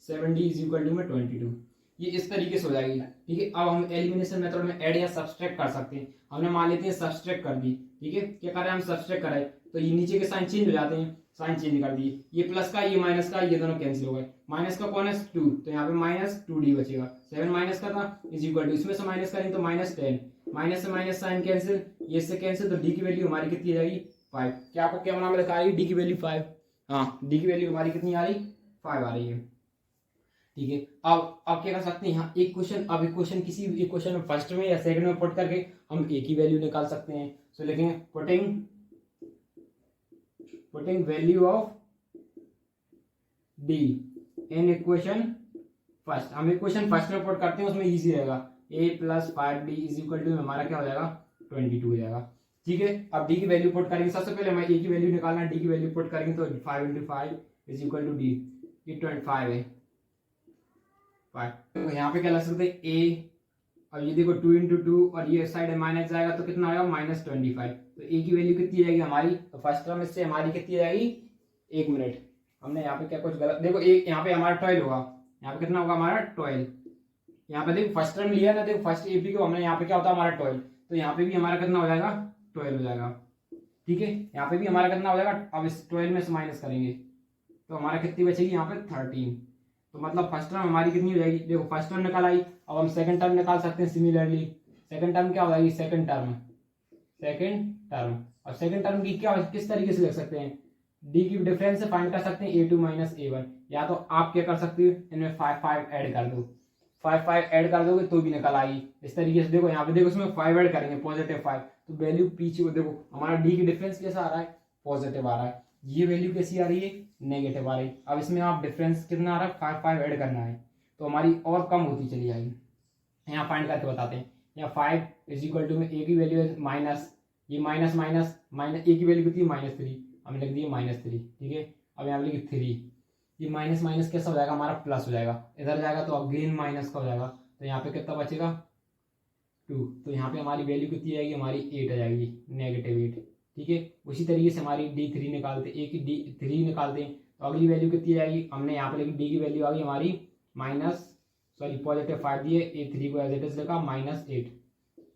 A: 7d is equal to में 22, ये इस तरीके से हो जाएगी। ठीक है, अब हम एलिमिनेशन मेथड में ऐड या सब्सट्रैक्ट कर सकते हैं। हमने मान लेते हैं सब्सट्रैक्ट कर दी। ठीक है, क्या करें हम सब्सट्रैक्ट करें तो ये नीचे के साइन चेंज हो जाते हैं, साइन चेंज कर दिए, ये प्लस का ये माइनस का ये दोनों कैंसिल हो गए। माइनस का कौन है 2 तो यहाँ पे माइनस 2d बचेगा, 7 माइनस का था इज इक्वल टू इसमें से माइनस करें तो माइनस 10, माइनस से माइनस साइन कैंसिल, ये से कैंसिल, तो d की वैल्यू हमारी कितनी आ जाएगी 5। क्या आपको क्या नाम लिखा है d की वैल्यू 5, हाँ d की वैल्यू हमारी कितनी आ रही 5 आ रही है। ठीक है। अब आप क्या कर सकते हैं, यहाँ एक क्वेश्चन, अब एक क्वेश्चन किसी एक क्वेश्चन में फर्स्ट में या सेकंड में पुट करके हम एक ही वैल्यू निकाल सकते हैं। सो लिखेंगे putting value of D in equation first. हम इक्वेशन फर्स्ट में पुट करते हैं, उसमें इजी रहेगा। a + 5d = हमारा क्या हो जाएगा 22 हो जाएगा। ठीक है। अब डी की वैल्यू पुट करेंगे, सबसे पहले हमें ए की वैल्यू निकालना है, डी की वैल्यू पुट करेंगे तो 5 × 5 = d, ये 25 है 5। तो यहाँ पे क्या लग सकते हैं a, अब ये देखो 2 × 2 और ये साइड माइनस जाएगा तो कितना आएगा -25। तो a की वैल्यू कितनी जाएगी हमारी, तो फर्स्ट टर्म इससे हमारी कितनी जाएगी 1 मिनट। हमने यहाँ पे क्या कुछ गलत, देखो एक यहाँ पे हमारा 12 होगा, यहाँ पे कितना होगा हमारा 12। यहाँ पे देखो फर्स्ट टर्म लिया ना, देखो फर्स्ट एपी को हमने, यहाँ पे क्या होता है हमारा 12, तो यहाँ पे भी हमारा कितना हो जाएगा 12 हो जाएगा। ठीक है। यहाँ पे भी हमारा कितना हो जाएगा, अब इस 12 में से माइनस करेंगे तो हमारा कितनी बचेगी यहाँ पे 13। तो मतलब फर्स्ट टर्म हमारी कितनी हो जाएगी, देखो फर्स्ट टर्म निकाल आई, अब हम सेकंड टर्म निकाल सकते हैं सिमिलरली। सेकंड टर्म क्या हो जाएगी, सेकंड टर्म। अब सेकंड टर्म की क्या किस तरीके से लिख सकते हैं, डी की डिफरेंस से फाइंड कर सकते हैं a2 - a1, या तो आप क्या कर सकते हो इनमें 5 ऐड कर दो, 5 ऐड कर दोगे तो भी निकल आएगी। इस तरीके से देखो यहाँ पे देखो इसमें 5 ऐड करेंगे +5, तो वैल्यू पीछे को देखो हमारा डी की डिफरेंस कैसा आ रहा है, पॉजिटिव आ रहा है, ये वैल्यू कैसी आ रही है नेगेटिव आ रही है। अब इसमें आप डिफरेंस कितना आ रहा है 5 ऐड करना है तो हमारी और कम होती चली जाएगी। यहाँ फाइंड करके बताते हैं। यहाँ 5 = में ए की वैल्यू है माइनस, ये माइनस ए की वैल्यू कितनी -3, हमने लिख दी -3। ठीक है। अब यहाँ पे लिखी 3, ये माइनस माइनस कैसा हो जाएगा हमारा प्लस हो जाएगा, इधर जाएगा तो अगेन माइनस का हो जाएगा, तो यहाँ पे कितना बचेगा 2। तो यहाँ पे हमारी वैल्यू कितनी आएगी हमारी 8 आ जाएगी, -8। ठीक है। उसी तरीके से हमारी D3 निकालते, ए की D3 निकालते हैं तो अगली वैल्यू कितनी आएगी, हमने यहाँ पे लिखी डी की वैल्यू आ गई हमारी +5 दिए, A3 को एज इट इज लिखा -8,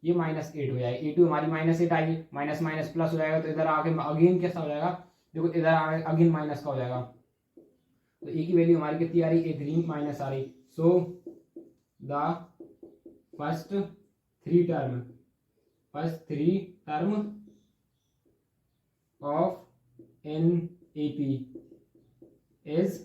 A: ये -8 हो जाएगी। A2 हमारी -8 आएगी, माइनस माइनस प्लस हो जाएगा, तो इधर आगे अगेन कैसा हो जाएगा, देखो इधर आगे अगेन माइनस का हो जाएगा, तो ए की वैल्यू हमारी कितनी आ रही, A3 माइनस आ रही। So the first three term of N A P is,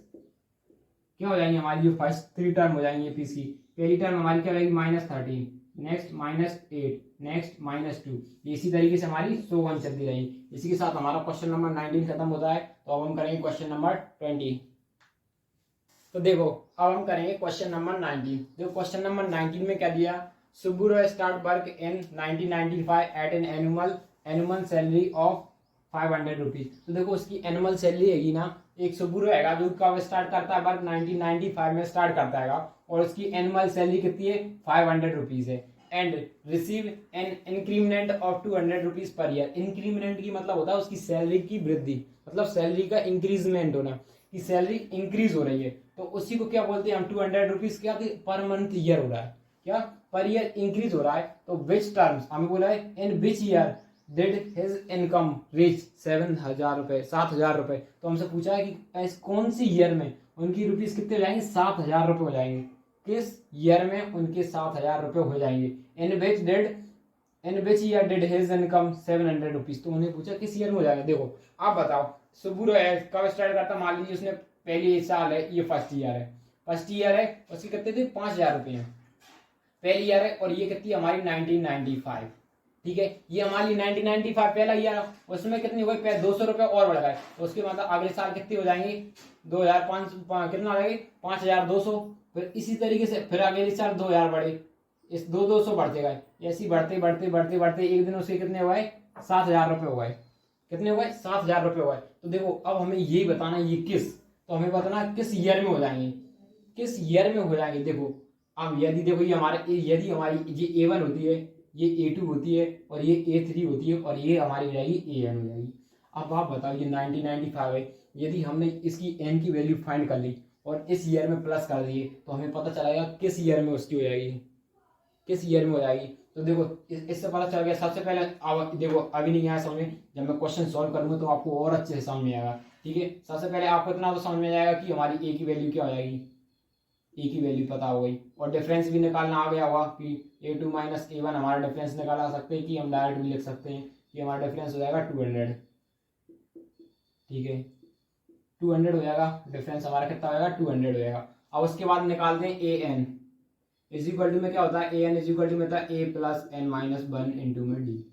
A: क्या हो जाएंगे हमारी जो फर्स्ट 3 टर्म हो जाएंगी एपी की, पहली टर्म हमारी क्या हो जाएगी -13, नेक्स्ट -8, नेक्स्ट -2, इसी तरीके से हमारी सो वन चलती रहेगी। इसी के साथ हमारा क्वेश्चन नंबर 19 खत्म होता है। तो अब हम करेंगे क्वेश्चन नंबर 20। तो देखो अब हम करेंगे क्वेश्चन नंबर 19। देखो क्वेश्चन नंबर 19 में क्या दिया, Subba Rao start work in 1995 at an annual salary of 500 rupees. तो देखो उसकी एनुअल सैलरी हैगी ना, एक सुब्बूरो हैगा जो कब स्टार्ट करता है वर्क 1995 में स्टार्ट करता है, और उसकी एनुअल सैलरी कितनी है 500 रुपीज है, and receive an increment of 200 rupees per year. Increment की मतलब होता है उसकी सैलरी की वृद्धि, मतलब सैलरी का इंक्रीजमेंट होना, कि सैलरी इंक्रीज हो रही है, तो उसी को क्या बोलते हैं हम 200 रुपीज क्या पर मंथ ईयर हो रहा है, क्या पर ईयर इंक्रीज हो रहा है। तो विच टर्म्स हमें बोला है, in which year did his income reach 7,000 रुपए। तो हमसे पूछा है कि कौन सी ईयर में उनकी रुपीज कितने हो जाएंगे 7,000 रुपए हो जाएंगे, किस ईयर में उनके 7,000 रुपए हो जाएंगे। In which year did his income 700 rupees. तो उन्हें पूछा किस ईयर में हो जाएगा। देखो आप बताओ सुब्बूरो है कब स्टार्ट करता, मान लीजिए उसने पहली साल है, ये फर्स्ट ईयर है, उसके कितने थे 5,000 रुपए हैं पहली ईयर है, और ये कितनी हमारी 1995। ठीक है। ये हमारी 1995 पहला ईयर, उसमें कितनी हो गई 200 रुपए और बढ़ गए, तो उसके मतलब अगले साल कितनी हो जाएंगे 2005 कितना हो जाएगी 5,200। फिर इसी तरीके से फिर अगले साल 2,000 बढ़े, इस 200 बढ़ते गए, ऐसे बढ़ते बढ़ते बढ़ते बढ़ते एक दिन उसके कितने हो गए 7,000 रुपए हो गए, कितने हो गए 7,000 रुपए हो गए। तो देखो अब हमें यही बताना ये किस, तो हमें बताना किस ईयर में हो जाएंगे, किस ईयर में हो जाएंगे। देखो अब यदि देखो ये यदि हमारी ये A1 होती है, ये A2 होती है, और ये A3 होती है, और ये हमारी हो जाएगी AN हो जाएगी। अब आप बताओ ये 1995 है, यदि हमने इसकी N की वैल्यू फाइंड कर ली और इस ईयर में प्लस कर दिए, तो हमें पता चलेगा किस ईयर में उसकी हो जाएगी, किस ईयर में हो जाएगी। तो देखो इससे पता चल गया। सबसे पहले देखो अभी नहीं आया समझ में, जब मैं क्वेश्चन सॉल्व करूंगा तो आपको और अच्छे से समझ में आएगा। ठीक है। सबसे पहले आपको इतना तो समझ में आएगा कि हमारी A की वैल्यू क्या हो जाएगी, ए की वैल्यू पता हो गई, और डिफरेंस भी निकालना आ गया होगा कि A2 - A1 हमारा डिफरेंस निकाला सकते हैं, कि हम डायरेक्ट भी लिख सकते हैं कि हमारा डिफरेंस हो जाएगा 200। ठीक है 200 हो जाएगा, डिफरेंस हमारा कितना हो जाएगा 200 हो जाएगा। अब उसके बाद निकालते हैं a N is equal to में क्या होता है, a N is equal to में होता है a plus N minus one into में डी।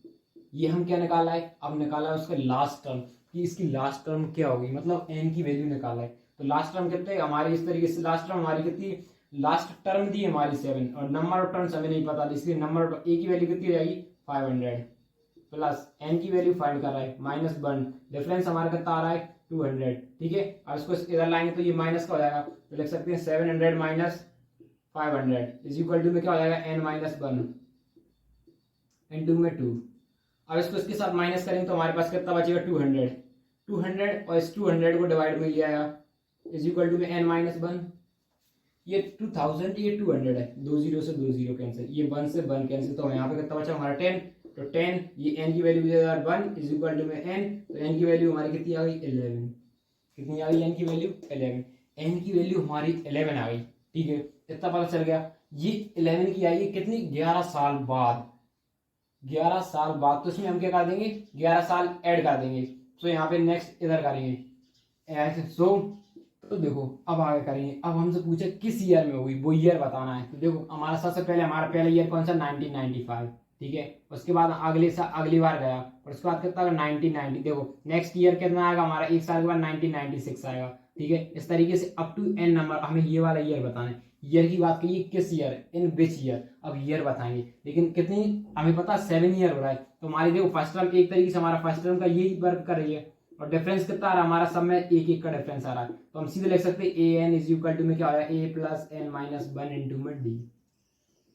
A: ये हम क्या निकाला है, अब निकाला है उसका लास्ट टर्म कि इसकी लास्ट टर्म क्या होगी, मतलब एन की वैल्यू निकाला है। तो लास्ट टर्म कितने हमारी, इस तरीके से लास्ट टर्म हमारी कितनी, लास्ट टर्म दी हमारी 7 और नंबर ऑफ टर्म्स हमें नहीं पता, इसलिए नंबर ऑफ ए की वैल्यू कितनी हो जाएगी 500 प्लस एन की वैल्यू फाइंड कर रहा है माइनस वन, डिफरेंस हमारा कितना आ रहा है 200। ठीक है, और इसको इधर लाएंगे तो ये माइनस का हो जाएगा, तो लिख सकते हैं 700 माइनस 500 इज इक्वल टू में क्या हो जाएगा एन माइनस वन इंटू में 2। अब इसको इसके साथ माइनस करेंगे तो हमारे पास कितना बचेगा 200 और इस 200 को डिवाइड में लिया इज इक्वल टू में एन माइनस वन। ये 2000 ये 200 है, 2 0 से 2 0 कैंसिल, ये 1 से 1 कैंसिल, तो यहाँ पे कितना बचा हमारा 10। तो 10 ये एन की वैल्यू 1 इज इक्वल टू में एन, तो एन की वैल्यू हमारी कितनी आ गई 11। कितनी आ गई एन की वैल्यू 11, एन की वैल्यू हमारी 11 आ गई। ठीक है, इतना पता चल गया। ये 11 की आई है कितनी, 11 साल बाद, 11 साल बाद, तो इसमें हम क्या कर देंगे 11 साल ऐड कर देंगे। तो यहाँ पे नेक्स्ट इधर करेंगे सो, तो देखो अब आगे करेंगे। अब हमसे पूछे किस ईयर में हुई, वो ईयर बताना है। तो देखो हमारा सबसे पहले हमारा पहला ईयर कौन सा 1995। ठीक है, उसके बाद अगली बार गया और उसके बाद कितना 1990। देखो नेक्स्ट ईयर कितना आएगा हमारा, एक साल के बाद 1996 आएगा। ठीक है, इस तरीके से अप टू एन नंबर हमें ये वाला ईयर बताना है। ईयर की बात करिए किस ईयर, इन विच ईयर, अब ईयर बताएंगे। लेकिन कितनी हमें पता 7 ईयर हो रहा है, तो हमारी देखो फर्स्ट टर्म एक तरीके से हमारा फर्स्ट टर्म का यही वर्क कर रही है और डिफरेंस कितना आ रहा है हमारा, सब में एक एक का डिफरेंस आ रहा है। तो हम सीधे लिख सकते हैं a N is equal to में क्या हो जाएगा a plus N minus one into में डी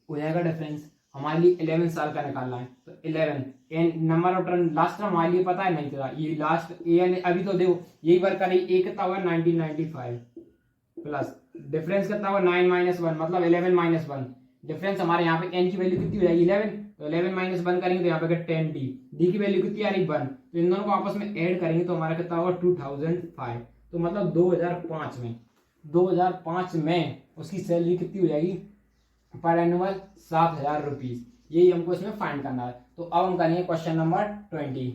A: हो जाएगा डिफरेंस। हमारे लिए 11 साल का निकालना है, तो 11 N number of term, last term हमारे लिए पता है नहीं था, ये लास्ट ए एन अभी तो देखो यही वर्क कर रही है। ए कितना हुआ 1995 प्लस डिफरेंस कितना हुआ 9 माइनस वन, मतलब 11 माइनस वन। डिफरेंस हमारे यहाँ पे एन की वैल्यू कितनी हो जाएगी 11, तो 11 माइनस वन करेंगे तो यहाँ पे 10 डी, डी की वैल्यू कितनी आ रही 1, तो इन दोनों को आपस में ऐड करेंगे तो हमारा कितना होगा 2005। तो मतलब 2005 में उसकी सैलरी कितनी हो जाएगी पर एनुअल 7,000 रुपीज। यही हमको इसमें फाइंड करना है। तो अब हम करेंगे क्वेश्चन नंबर 20।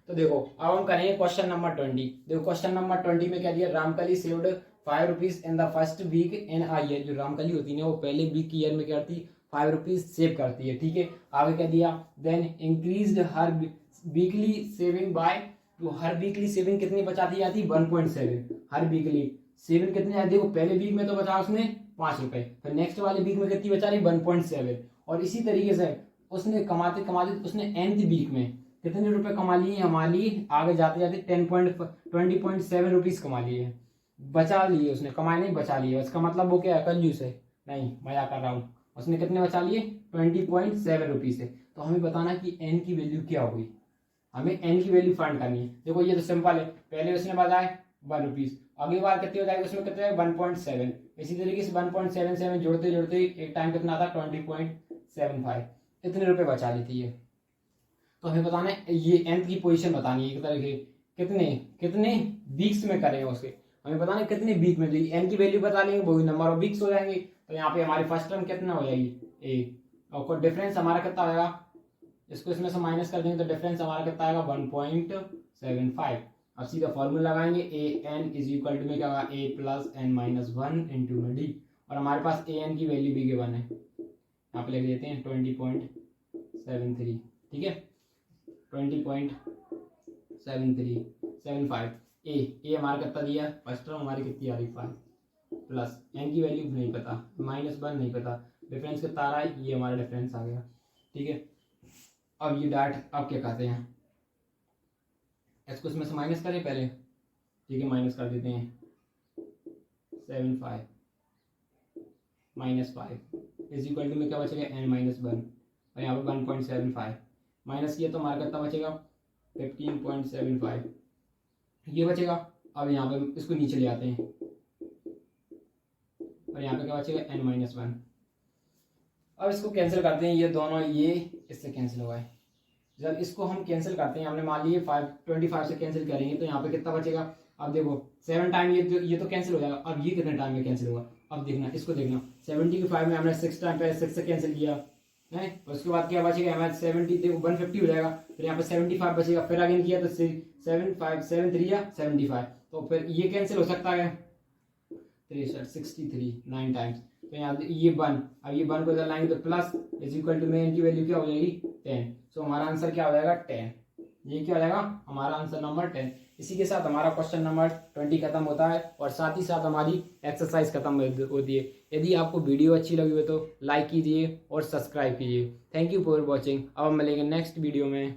A: तो देखो अब हम करेंगे क्वेश्चन नंबर 20। देखो क्वेश्चन नंबर 20 में क्या दिया, Ramkali saved 5 rupees in the first week in a year. जो रामकली होती है ना वो पहले वीक की ईयर में क्या करती 5 रुपीज सेव करती है। ठीक है, आगे क्या दिया, देन इंक्रीज्ड हर वीकली सेविंग बाय, तो हर वीकली सेविंग कितनी बचाती जाती 1.7। हर वीकली सेविंग कितनी आती, देखो पहले वीक में तो बचा उसने 5 रुपए, फिर नेक्स्ट वाले वीक में कितनी बचा रही 1.7। और इसी तरीके से उसने कमाते कमाते उसने nth वीक में कितने रुपए कमा लिए हमारी, आगे जाते जाते 20.7 रुपीज कमा लिए, बचा लिए उसने, कमाए नहीं बचा लिए। इसका मतलब वो क्या है, कंजूस है नहीं, मजा कर रहा हूँ। उसने कितने बचा लिए 20.7 रुपीज से। तो हमें बताना कि एन की वैल्यू क्या होगी, हमें एन की वैल्यू फाइंड करनी है। देखो ये तो सिंपल है, पहले उसने बचाए 1 रुपीज, अगली बार कितनी हो जाएगी उसमें कितने 1.7, इसी तरीके से 1.77 जोड़ते जोड़ते एक टाइम कितना आता 20.75, इतने रुपए बचा लेती है। तो हमें बताना है ये nth की पोजीशन बतानी है, एक तरह के कितने वीक्स में करेंगे उसके, हमें बताना है कितने वीक में। एन की वैल्यू बता लेंगे वही नंबर ऑफ वीक्स हो जाएंगे। तो यहाँ पे हमारी फर्स्ट टर्म कितना हो जाएगी ए, और डिफरेंस हमारा कितना आएगा, इसको इसमें से माइनस कर देंगे तो डिफरेंस हमारा कितना आएगा 1.75। अब सीधा फॉर्मूला लगाएंगे a N is equal to में क्या होगा a plus N minus one into में डी, और हमारे पास ए एन की वैल्यू भी गिवन है, यहाँ पे लिख देते हैं 20.73। ठीक है, 20.7375। ए हमारा कितना दिया, फर्स्ट टर्म हमारी कितनी आ रही 5 प्लस एन की वैल्यू नहीं पता, माइनस वन नहीं पता, डिफरेंस कितना आ रहा है, ये हमारा डिफरेंस आ गया। ठीक है, अब ये डाट अब क्या कहते हैं, इसको इसमें से माइनस करें पहले। ठीक है, माइनस कर देते हैं 75 माइनस 5 इज इक्वल टू में क्या बचेगा एन माइनस वन, और यहाँ पे 1.75 माइनस किया तो हमारा कितना बचेगा 15.75 ये बचेगा। अब यहाँ पे इसको नीचे ले आते हैं और यहाँ पे क्या बचेगा एन माइनस वन। अब इसको कैंसिल करते हैं, ये दोनों ये इससे कैंसिल हुआ है। जब इसको हम कैंसिल करते हैं, हमने मान लिए 25 से कैंसिल करेंगे तो यहाँ पे कितना बचेगा। अब देखो 7 टाइम ये तो कैंसिल हो जाएगा। अब ये कितने टाइम में कैंसिल हुआ, अब देखना इसको देखना 70 के 5 में हमने 6 टाइम पहले 6 से कैंसिल किया, है। उसके बाद क्या बचेगा हमारे 70 150 हो जाएगा, फिर यहाँ पे 75 बचेगा, फिर अगेन किया तो 75 7 3 या 75, तो फिर ये कैंसिल हो सकता है 63 9 टाइम्स, तो यहाँ ये 1, अब ये 1 को इधर लाएंगे तो प्लस इज इक्वल टू में इनकी वैल्यू क्या हो जाएगी 10, सो हमारा आंसर क्या हो जाएगा 10, ये क्या हो जाएगा हमारा आंसर नंबर 10। इसी के साथ हमारा क्वेश्चन नंबर 20 खत्म होता है और साथ ही साथ हमारी एक्सरसाइज खत्म होती है। यदि आपको वीडियो अच्छी लगी हो तो लाइक कीजिए और सब्सक्राइब कीजिए। Thank you for watching. अब हम मिलेंगे नेक्स्ट वीडियो में।